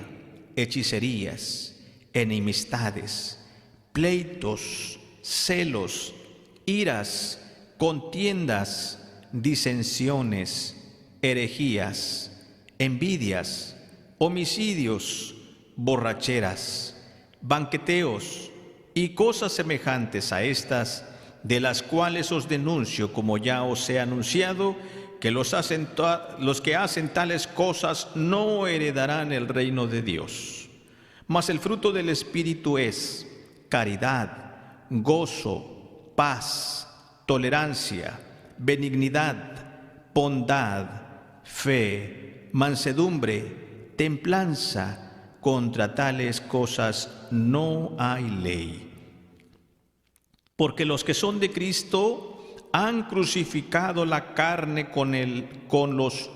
hechicerías, enemistades, pleitos, celos, iras, contiendas, disensiones, herejías, envidias, homicidios, borracheras, banqueteos y cosas semejantes a estas, de las cuales os denuncio, como ya os he anunciado, que los que hacen tales cosas no heredarán el reino de Dios. Mas el fruto del Espíritu es caridad, gozo, paz, tolerancia, benignidad, bondad, fe, mansedumbre, templanza. Contra tales cosas no hay ley. Porque los que son de Cristo han crucificado la carne con los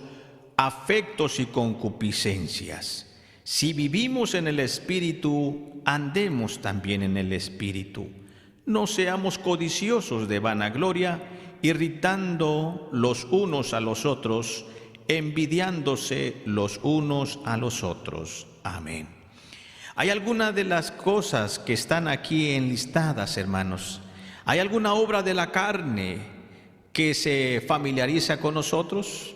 afectos y concupiscencias. Si vivimos en el Espíritu, andemos también en el Espíritu. No seamos codiciosos de vanagloria, irritando los unos a los otros, envidiándose los unos a los otros. Amén. ¿Hay alguna de las cosas que están aquí enlistadas, hermanos? ¿Hay alguna obra de la carne que se familiariza con nosotros?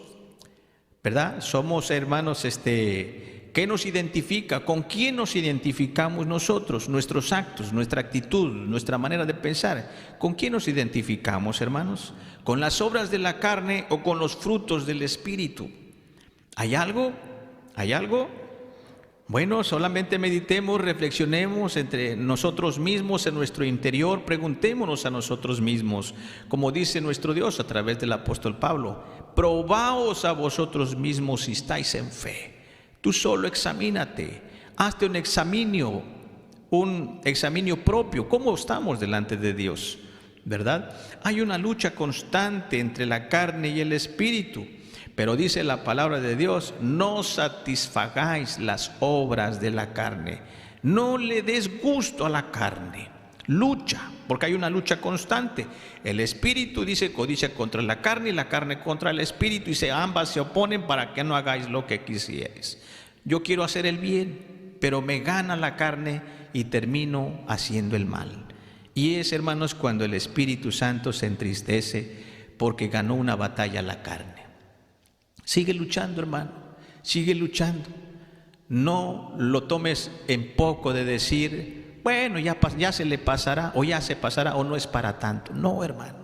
¿Verdad? Somos, hermanos, ¿qué nos identifica? ¿Con quién nos identificamos nosotros? Nuestros actos, nuestra actitud, nuestra manera de pensar. ¿Con quién nos identificamos, hermanos? ¿Con las obras de la carne o con los frutos del Espíritu? ¿Hay algo? ¿Hay algo? Bueno, solamente meditemos, reflexionemos entre nosotros mismos, en nuestro interior, preguntémonos a nosotros mismos, como dice nuestro Dios a través del apóstol Pablo: probaos a vosotros mismos si estáis en fe. Tú solo examínate, hazte un examinio propio. ¿Cómo estamos delante de Dios? ¿Verdad? Hay una lucha constante entre la carne y el Espíritu. Pero dice la palabra de Dios: no satisfagáis las obras de la carne. No le des gusto a la carne. Lucha, porque hay una lucha constante. El Espíritu, dice, codicia contra la carne, y la carne contra el Espíritu, y ambas se oponen para que no hagáis lo que quisierais. Yo quiero hacer el bien, pero me gana la carne y termino haciendo el mal. Y es, hermanos, cuando el Espíritu Santo se entristece porque ganó una batalla a la carne. Sigue luchando, hermano, sigue luchando. No lo tomes en poco de decir, bueno, ya se le pasará, o ya se pasará, o no es para tanto. No, hermano,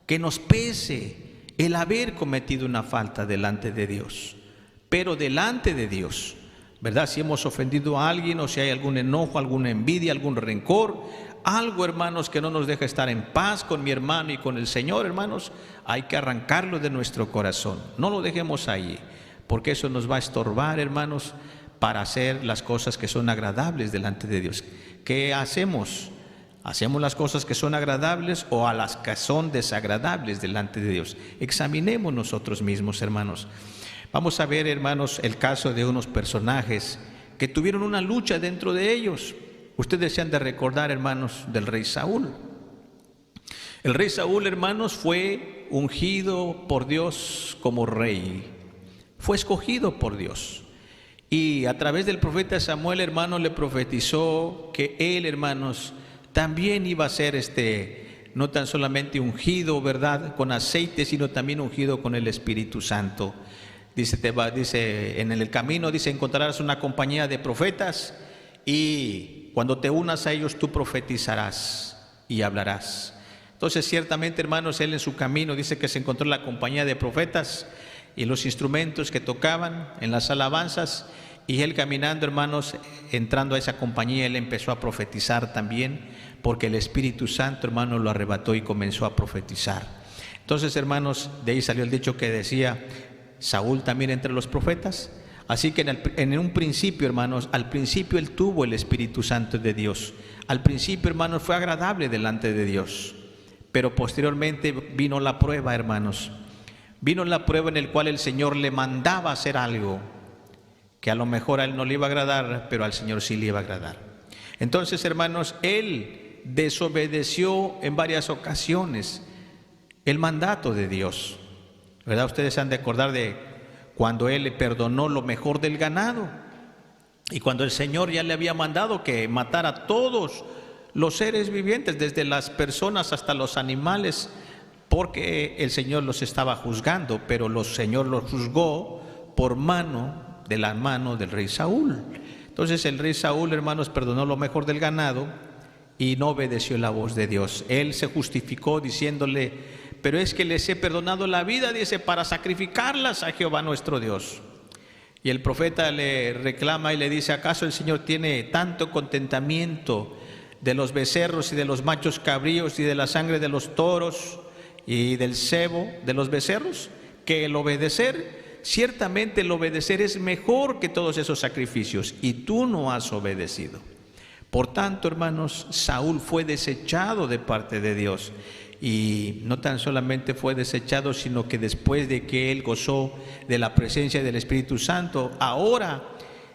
que nos pese el haber cometido una falta delante de Dios. Pero delante de Dios ¿verdad? Si hemos ofendido a alguien o si hay algún enojo, alguna envidia, algún rencor, algo, hermanos, que no nos deja estar en paz con mi hermano y con el Señor, hermanos, hay que arrancarlo de nuestro corazón. No lo dejemos ahí, porque eso nos va a estorbar, hermanos, para hacer las cosas que son agradables delante de Dios. ¿Qué hacemos? ¿Hacemos las cosas que son agradables o a las que son desagradables delante de Dios? Examinemos nosotros mismos, hermanos. Vamos a ver, hermanos, el caso de unos personajes que tuvieron una lucha dentro de ellos. Ustedes se han de recordar, hermanos, del rey Saúl. El rey Saúl, hermanos, fue ungido por Dios como rey. Fue escogido por Dios. Y a través del profeta Samuel, hermanos, le profetizó que él, hermanos, también iba a ser no tan solamente ungido, ¿verdad?, con aceite, sino también ungido con el Espíritu Santo. Dice, en el camino, dice, encontrarás una compañía de profetas y cuando te unas a ellos tú profetizarás y hablarás. Entonces, ciertamente, hermanos, él en su camino dice que se encontró la compañía de profetas y los instrumentos que tocaban en las alabanzas, y él caminando, hermanos, entrando a esa compañía, él empezó a profetizar también, porque el Espíritu Santo, hermanos, lo arrebató y comenzó a profetizar. Entonces, hermanos, de ahí salió el dicho que decía, Saúl también entre los profetas. Así que en un principio, hermanos, al principio él tuvo el Espíritu Santo de Dios. Al principio, hermanos, fue agradable delante de Dios. Pero posteriormente vino la prueba, hermanos. Vino la prueba en la cual el Señor le mandaba hacer algo que a lo mejor a él no le iba a agradar, pero al Señor sí le iba a agradar. Entonces, hermanos, él desobedeció en varias ocasiones el mandato de Dios, ¿verdad? Ustedes han de acordar de cuando él le perdonó lo mejor del ganado, y cuando el Señor ya le había mandado que matara a todos los seres vivientes, desde las personas hasta los animales, porque el Señor los estaba juzgando, pero el Señor los juzgó por de la mano del rey Saúl. Entonces el rey Saúl, hermanos, perdonó lo mejor del ganado y no obedeció la voz de Dios. Él se justificó diciéndole, pero es que les he perdonado la vida, dice, para sacrificarlas a Jehová nuestro Dios. Y el profeta le reclama y le dice, ¿acaso el Señor tiene tanto contentamiento de los becerros y de los machos cabríos y de la sangre de los toros y del sebo de los becerros, que el obedecer? Ciertamente el obedecer es mejor que todos esos sacrificios, y tú no has obedecido. Por tanto, hermanos, Saúl fue desechado de parte de Dios. Y no tan solamente fue desechado, sino que después de que él gozó de la presencia del Espíritu Santo, ahora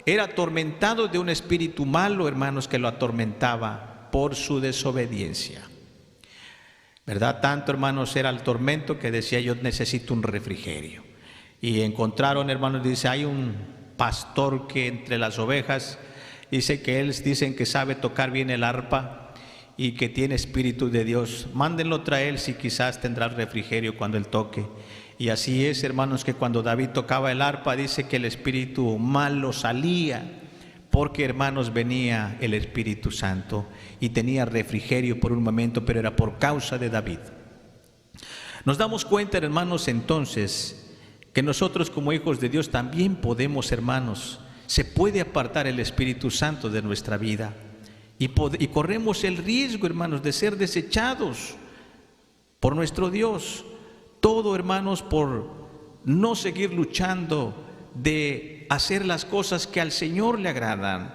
era atormentado de un espíritu malo, hermanos, que lo atormentaba por su desobediencia. ¿Verdad? Tanto, hermanos, era el tormento que decía, yo necesito un refrigerio. Y encontraron, hermanos, dice, hay un pastor que entre las ovejas, dice que dicen que sabe tocar bien el arpa y que tiene espíritu de Dios. Mándenlo traer, si quizás tendrá refrigerio cuando él toque. Y así es, hermanos, que cuando David tocaba el arpa, dice que el espíritu malo salía, porque, hermanos, venía el Espíritu Santo y tenía refrigerio por un momento, pero era por causa de David. Nos damos cuenta, hermanos, entonces, que nosotros como hijos de Dios también podemos, hermanos, se puede apartar el Espíritu Santo de nuestra vida y corremos el riesgo, hermanos, de ser desechados por nuestro Dios. Todo, hermanos, por no seguir luchando de hacer las cosas que al Señor le agradan,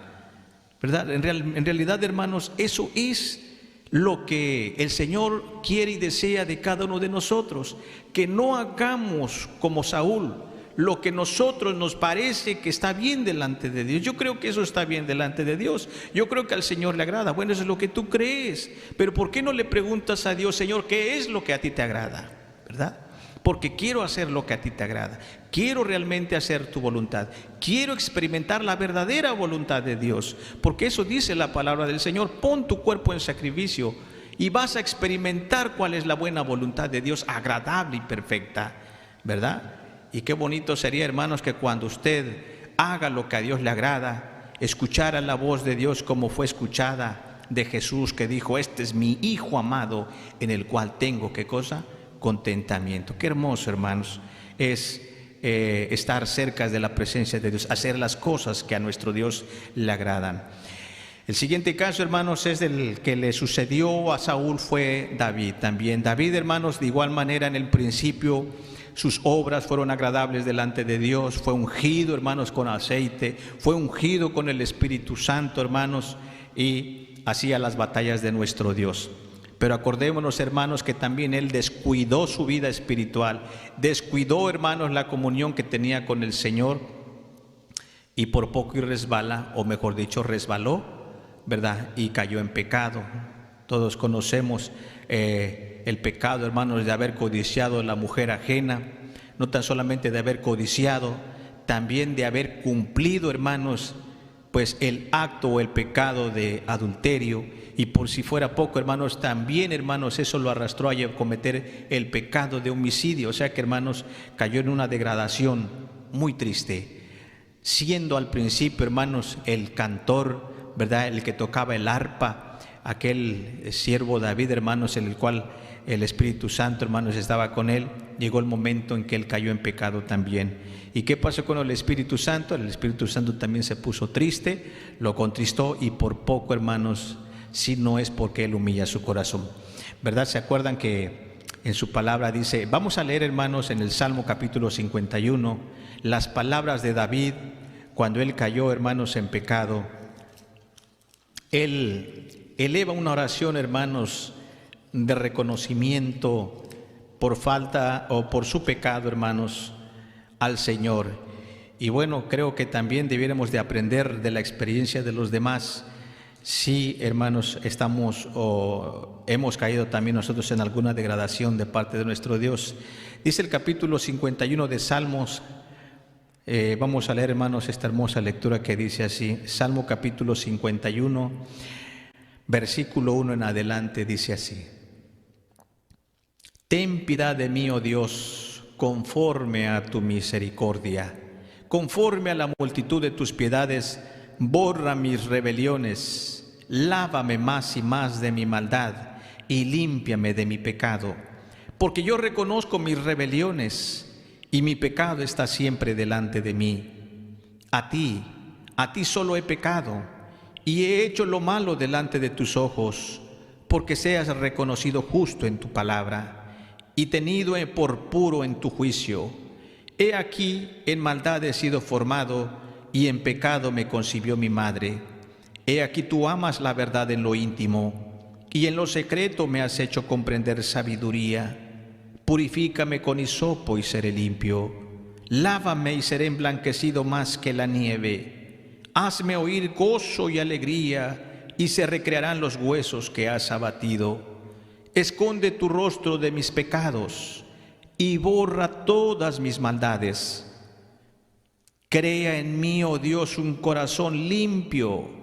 ¿verdad? En realidad, hermanos, eso es lo que el Señor quiere y desea de cada uno de nosotros, que no hagamos como Saúl lo que nosotros nos parece que está bien delante de Dios. Yo creo que eso está bien delante de Dios, yo creo que al Señor le agrada. Bueno, eso es lo que tú crees, pero ¿por qué no le preguntas a Dios, Señor, qué es lo que a ti te agrada? ¿Verdad? Porque quiero hacer lo que a ti te agrada, quiero realmente hacer tu voluntad, quiero experimentar la verdadera voluntad de Dios, porque eso dice la palabra del Señor, pon tu cuerpo en sacrificio y vas a experimentar cuál es la buena voluntad de Dios, agradable y perfecta, ¿verdad? Y qué bonito sería, hermanos, que cuando usted haga lo que a Dios le agrada, escuchara la voz de Dios como fue escuchada de Jesús, que dijo, este es mi Hijo amado, en el cual tengo, ¿qué cosa? Contentamiento. Qué hermoso, hermanos, es estar cerca de la presencia de Dios, hacer las cosas que a nuestro Dios le agradan. El siguiente caso, hermanos, es el que le sucedió a Saúl, fue David también. David, hermanos, de igual manera en el principio sus obras fueron agradables delante de Dios, fue ungido, hermanos, con aceite, fue ungido con el Espíritu Santo, hermanos, y hacía las batallas de nuestro Dios. Pero acordémonos, hermanos, que también él descuidó su vida espiritual, descuidó, hermanos, la comunión que tenía con el Señor, y por poco y resbala, o mejor dicho, resbaló, ¿verdad? Y cayó en pecado. Todos conocemos el pecado, hermanos, de haber codiciado a la mujer ajena, no tan solamente de haber codiciado, también de haber cumplido, hermanos, pues el acto o el pecado de adulterio. Y por si fuera poco, hermanos, también, hermanos, eso lo arrastró a cometer el pecado de homicidio. O sea que, hermanos, cayó en una degradación muy triste, siendo al principio, hermanos, el cantor, ¿verdad?, el que tocaba el arpa, aquel siervo David, hermanos, en el cual el Espíritu Santo, hermanos, estaba con él. Llegó el momento en que él cayó en pecado también. ¿Y qué pasó con el Espíritu Santo? El Espíritu Santo también se puso triste, lo contristó, y por poco, hermanos, si no es porque él humilla su corazón, ¿verdad? ¿Se acuerdan que en su palabra dice? Vamos a leer, hermanos, en el Salmo capítulo 51, las palabras de David cuando él cayó, hermanos, en pecado. Él eleva una oración, hermanos, de reconocimiento por falta o por su pecado, hermanos, al Señor. Y bueno, creo que también debiéramos de aprender de la experiencia de los demás. Sí, hermanos, estamos o hemos caído también nosotros en alguna degradación de parte de nuestro Dios. Dice el capítulo 51 de Salmos, vamos a leer, hermanos, esta hermosa lectura que dice así. Salmo capítulo 51, versículo 1 en adelante, dice así: Ten piedad de mí, oh Dios, conforme a tu misericordia, conforme a la multitud de tus piedades, borra mis rebeliones. Lávame más y más de mi maldad y límpiame de mi pecado, porque yo reconozco mis rebeliones y mi pecado está siempre delante de mí. A ti solo he pecado y he hecho lo malo delante de tus ojos, porque seas reconocido justo en tu palabra y tenido por puro en tu juicio. He aquí, en maldad he sido formado y en pecado me concibió mi madre. He aquí tú amas la verdad en lo íntimo, y en lo secreto me has hecho comprender sabiduría. Purifícame con hisopo y seré limpio. Lávame y seré emblanquecido más que la nieve. Hazme oír gozo y alegría, y se recrearán los huesos que has abatido. Esconde tu rostro de mis pecados, y borra todas mis maldades. Crea en mí, oh Dios, un corazón limpio,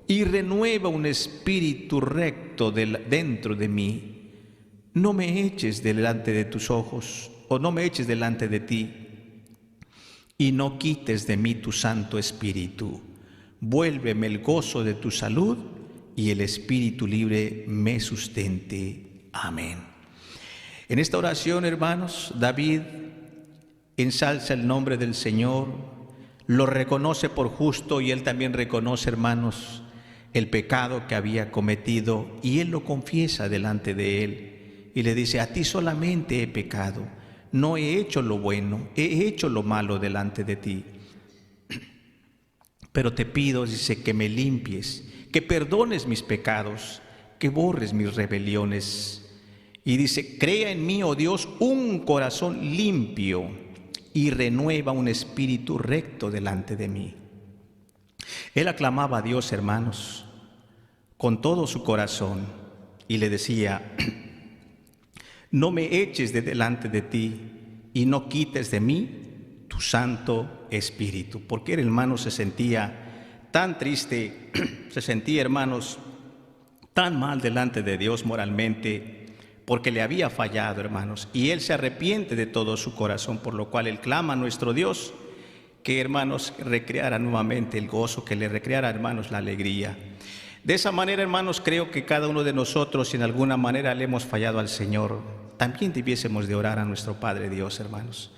y renueva un espíritu recto dentro de mí. No me eches delante de tus ojos, o no me eches delante de ti, y no quites de mí tu Santo Espíritu. Vuélveme el gozo de tu salud, y el espíritu libre me sustente. Amén. En esta oración, hermanos, David ensalza el nombre del Señor, lo reconoce por justo, y él también reconoce, hermanos, el pecado que había cometido, y él lo confiesa delante de él y le dice: a ti solamente he pecado, no he hecho lo bueno, he hecho lo malo delante de ti. Pero te pido, dice, que me limpies, que perdones mis pecados, que borres mis rebeliones. Y dice: crea en mí, oh Dios, un corazón limpio y renueva un espíritu recto delante de mí. Él aclamaba a Dios, hermanos, con todo su corazón, y le decía: no me eches de delante de ti y no quites de mí tu Santo Espíritu. Porque el hermano se sentía tan triste, se sentía, hermanos, tan mal delante de Dios moralmente, porque le había fallado, hermanos, y él se arrepiente de todo su corazón, por lo cual él clama a nuestro Dios que, hermanos, recreara nuevamente el gozo, que le recreara, hermanos, la alegría. De esa manera, hermanos, creo que cada uno de nosotros, si en alguna manera le hemos fallado al Señor, también debiésemos de orar a nuestro Padre Dios, hermanos.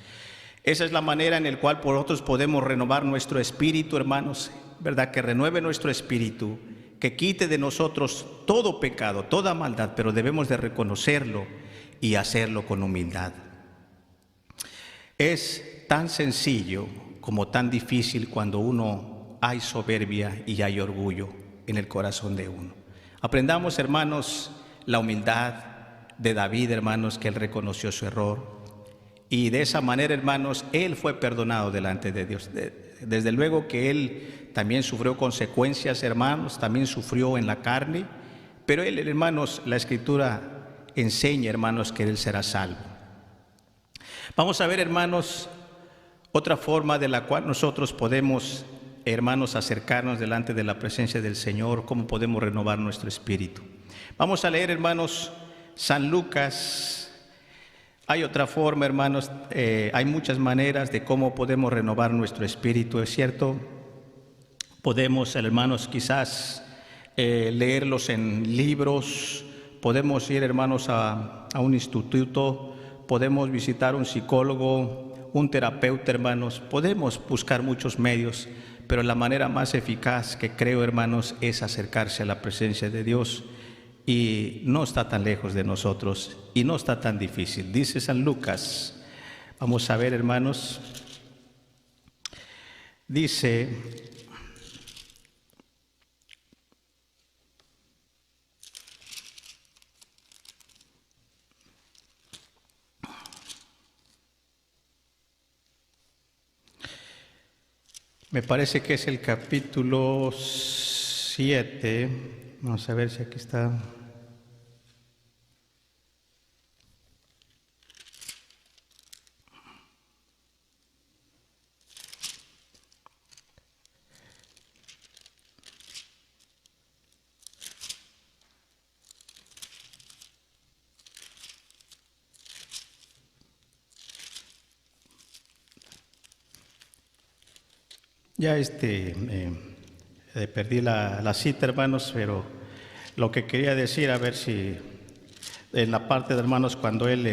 Esa es la manera en la cual nosotros podemos renovar nuestro espíritu, hermanos, ¿verdad? Que renueve nuestro espíritu, que quite de nosotros todo pecado, toda maldad, pero debemos de reconocerlo y hacerlo con humildad. Es tan sencillo como tan difícil cuando hay soberbia y hay orgullo en el corazón de uno. Aprendamos, hermanos, la humildad de David, hermanos, que él reconoció su error. Y de esa manera, hermanos, él fue perdonado delante de Dios. Desde luego que él también sufrió consecuencias, hermanos, también sufrió en la carne, pero él, hermanos, la Escritura enseña, hermanos, que él será salvo. Vamos a ver, hermanos, otra forma de la cual nosotros podemos, hermanos, acercarnos delante de la presencia del Señor, cómo podemos renovar nuestro espíritu. Vamos a leer, hermanos, San Lucas. Hay otra forma, hermanos, hay muchas maneras de cómo podemos renovar nuestro espíritu, ¿es cierto? Podemos, hermanos, quizás leerlos en libros, podemos ir, hermanos, a un instituto, podemos visitar un psicólogo, un terapeuta, hermanos, podemos buscar muchos medios, pero la manera más eficaz que creo, hermanos, es acercarse a la presencia de Dios. Y no está tan lejos de nosotros y no está tan difícil. Dice San Lucas, vamos a ver, hermanos, dice, me parece que es el capítulo 7, vamos a ver si aquí está. Ya perdí la cita, hermanos, pero lo que quería decir, a ver si en la parte de hermanos, cuando él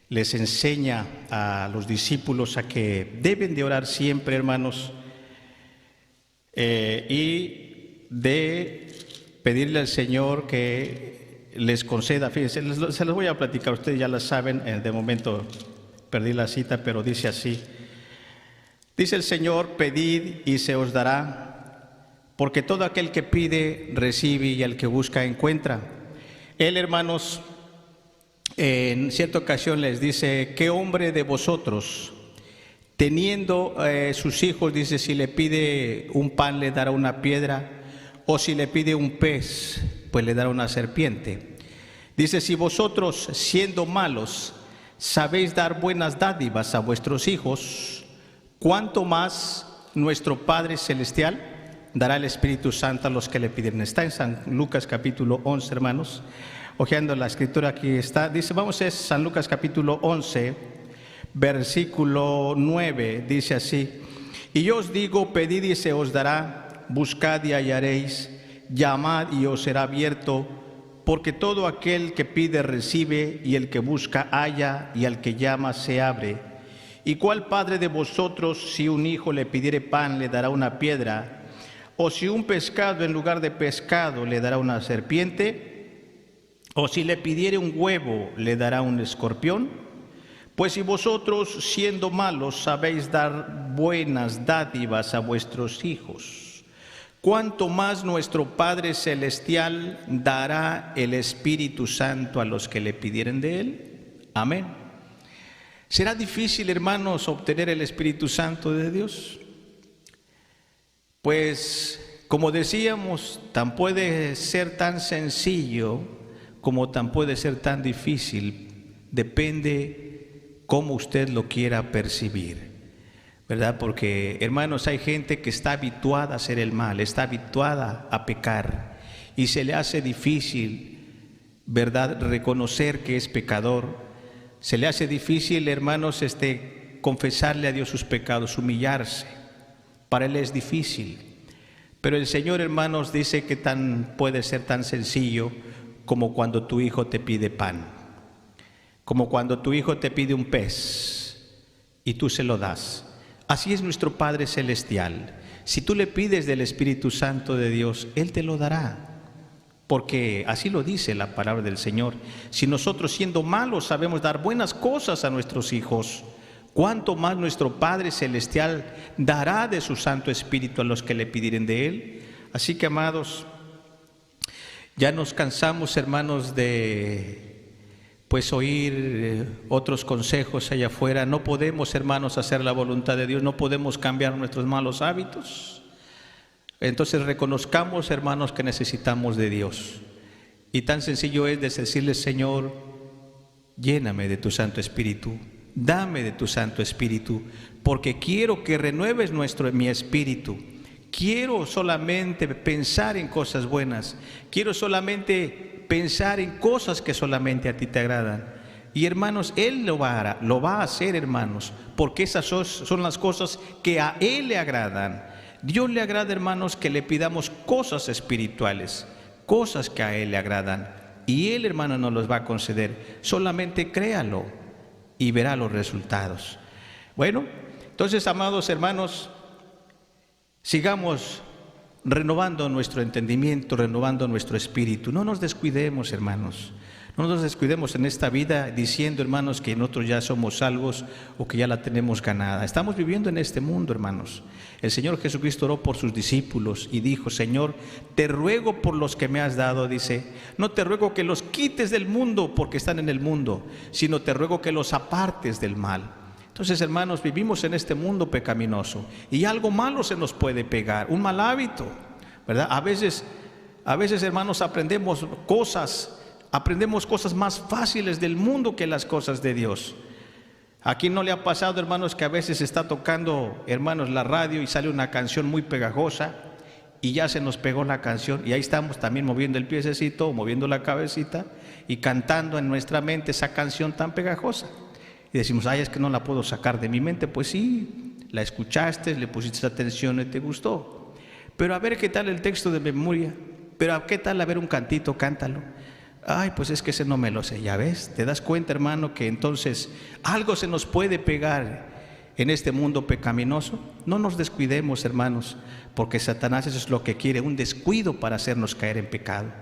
les enseña a los discípulos a que deben de orar siempre, hermanos, y de pedirle al Señor que les conceda, fíjense, se los voy a platicar, ustedes ya lo saben, de momento perdí la cita, pero dice así. Dice el Señor, pedid y se os dará, porque todo aquel que pide, recibe, y al que busca, encuentra. Él, hermanos, en cierta ocasión les dice, ¿qué hombre de vosotros, teniendo sus hijos, dice, si le pide un pan, le dará una piedra, o si le pide un pez, pues le dará una serpiente? Dice, si vosotros, siendo malos, sabéis dar buenas dádivas a vuestros hijos, ¿cuánto más nuestro Padre Celestial dará el Espíritu Santo a los que le piden? Está en San Lucas capítulo 11, hermanos. Ojeando la escritura, aquí está. Dice, vamos a San Lucas capítulo 11, versículo 9. Dice así, y yo os digo, pedid y se os dará, buscad y hallaréis, llamad y os será abierto, porque todo aquel que pide recibe, y el que busca halla, y al que llama se abre. ¿Y cuál padre de vosotros, si un hijo le pidiere pan, le dará una piedra? ¿O si un pescado en lugar de pescado le dará una serpiente? ¿O si le pidiere un huevo, le dará un escorpión? Pues si vosotros, siendo malos, sabéis dar buenas dádivas a vuestros hijos, ¿cuánto más nuestro Padre Celestial dará el Espíritu Santo a los que le pidieren de Él? Amén. ¿Será difícil, hermanos, obtener el Espíritu Santo de Dios? Pues, como decíamos, tan puede ser tan sencillo como tan puede ser tan difícil. Depende cómo usted lo quiera percibir, ¿verdad? Porque, hermanos, hay gente que está habituada a hacer el mal, está habituada a pecar, y se le hace difícil, ¿verdad?, reconocer que es pecador. Se le hace difícil, hermanos, confesarle a Dios sus pecados, humillarse. Para él es difícil. Pero el Señor, hermanos, dice que puede ser tan sencillo como cuando tu hijo te pide pan, como cuando tu hijo te pide un pez, y tú se lo das. Así es nuestro Padre Celestial. Si tú le pides del Espíritu Santo de Dios, Él te lo dará. Porque así lo dice la palabra del Señor. Si nosotros, siendo malos, sabemos dar buenas cosas a nuestros hijos, ¿cuánto más nuestro Padre Celestial dará de su Santo Espíritu a los que le pidieren de Él? Así que, amados, ya nos cansamos, hermanos, de oír otros consejos allá afuera. No podemos, hermanos, hacer la voluntad de Dios, no podemos cambiar nuestros malos hábitos. Entonces reconozcamos, hermanos, que necesitamos de Dios. Y tan sencillo es decirle: Señor, lléname de tu Santo Espíritu, dame de tu Santo Espíritu, porque quiero que renueves mi espíritu. Quiero solamente pensar en cosas buenas, quiero solamente pensar en cosas que solamente a ti te agradan. Y hermanos, Él lo va a hacer, hermanos, porque esas son las cosas que a Él le agradan. Dios le agrada, hermanos, que le pidamos cosas espirituales, cosas que a Él le agradan. Y Él, hermano, nos los va a conceder. Solamente créalo y verá los resultados. Bueno, entonces, amados hermanos, sigamos renovando nuestro entendimiento, renovando nuestro espíritu. No nos descuidemos, hermanos. No nos descuidemos en esta vida diciendo, hermanos, que nosotros ya somos salvos o que ya la tenemos ganada. Estamos viviendo en este mundo, hermanos. El Señor Jesucristo oró por sus discípulos y dijo: Señor, te ruego por los que me has dado, dice, no te ruego que los quites del mundo porque están en el mundo, sino te ruego que los apartes del mal. Entonces, hermanos, vivimos en este mundo pecaminoso y algo malo se nos puede pegar, un mal hábito, ¿verdad? A veces, hermanos, aprendemos cosas más fáciles del mundo que las cosas de Dios. ¿Aquí no le ha pasado, hermanos, que a veces está tocando, hermanos, la radio y sale una canción muy pegajosa y ya se nos pegó la canción y ahí estamos también moviendo el piececito, moviendo la cabecita y cantando en nuestra mente esa canción tan pegajosa? Y decimos: ay, es que no la puedo sacar de mi mente. Pues sí, la escuchaste, le pusiste atención y te gustó. Pero a ver qué tal el texto de memoria, pero qué tal a ver un cantito, cántalo. Ay, pues es que ese no me lo sé. Ya ves, te das cuenta, hermano, que entonces algo se nos puede pegar en este mundo pecaminoso. No nos descuidemos, hermanos, porque Satanás eso es lo que quiere, un descuido para hacernos caer en pecado.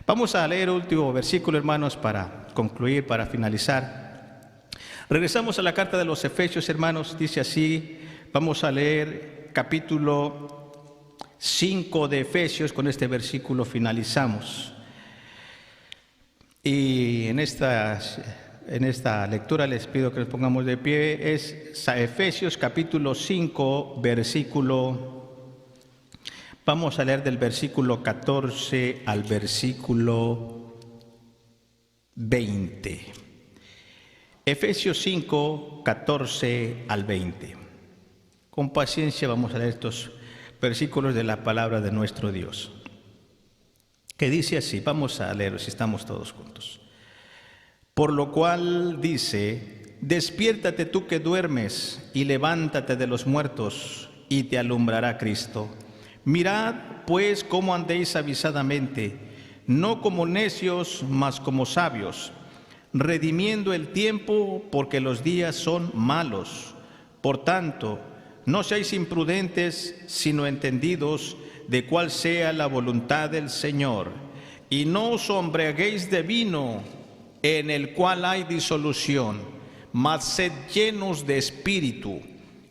Vamos a leer el último versículo, hermanos, para concluir, para finalizar. Regresamos a la carta de los Efesios, hermanos. Dice así, vamos a leer capítulo 5 de Efesios. Con este versículo finalizamos. Y en esta lectura les pido que nos pongamos de pie. Es Efesios capítulo 5, vamos a leer del versículo 14 al versículo 20. Efesios 5, 14 al 20. Con paciencia vamos a leer estos versículos de la palabra de nuestro Dios, que dice así. Vamos a leerlo si estamos todos juntos. Por lo cual dice: despiértate tú que duermes, y levántate de los muertos, y te alumbrará Cristo. Mirad pues cómo andéis avisadamente, no como necios, mas como sabios, redimiendo el tiempo, porque los días son malos. Por tanto, no seáis imprudentes, sino entendidos de cuál sea la voluntad del Señor, y no os embriaguéis de vino, en el cual hay disolución, mas sed llenos de espíritu,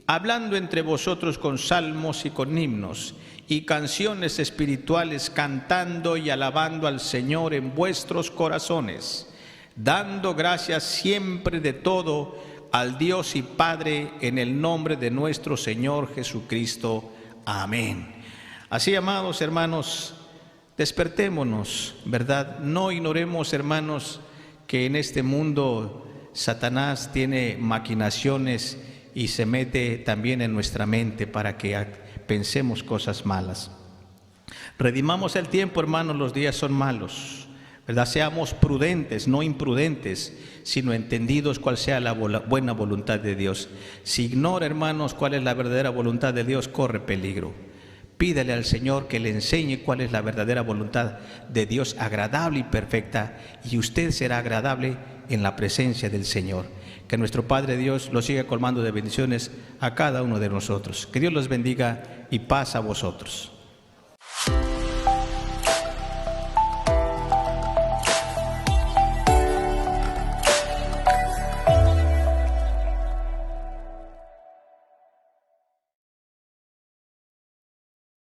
hablando entre vosotros con salmos y con himnos y canciones espirituales, cantando y alabando al Señor en vuestros corazones, dando gracias siempre de todo al Dios y Padre, en el nombre de nuestro Señor Jesucristo. Amén. Así, amados hermanos, despertémonos, ¿verdad? No ignoremos, hermanos, que en este mundo Satanás tiene maquinaciones y se mete también en nuestra mente para que pensemos cosas malas. Redimamos el tiempo, hermanos, los días son malos, ¿verdad? Seamos prudentes, no imprudentes, sino entendidos cuál sea la buena voluntad de Dios. Si ignora, hermanos, cuál es la verdadera voluntad de Dios, corre peligro. Pídale al Señor que le enseñe cuál es la verdadera voluntad de Dios, agradable y perfecta, y usted será agradable en la presencia del Señor. Que nuestro Padre Dios los siga colmando de bendiciones a cada uno de nosotros. Que Dios los bendiga y paz a vosotros.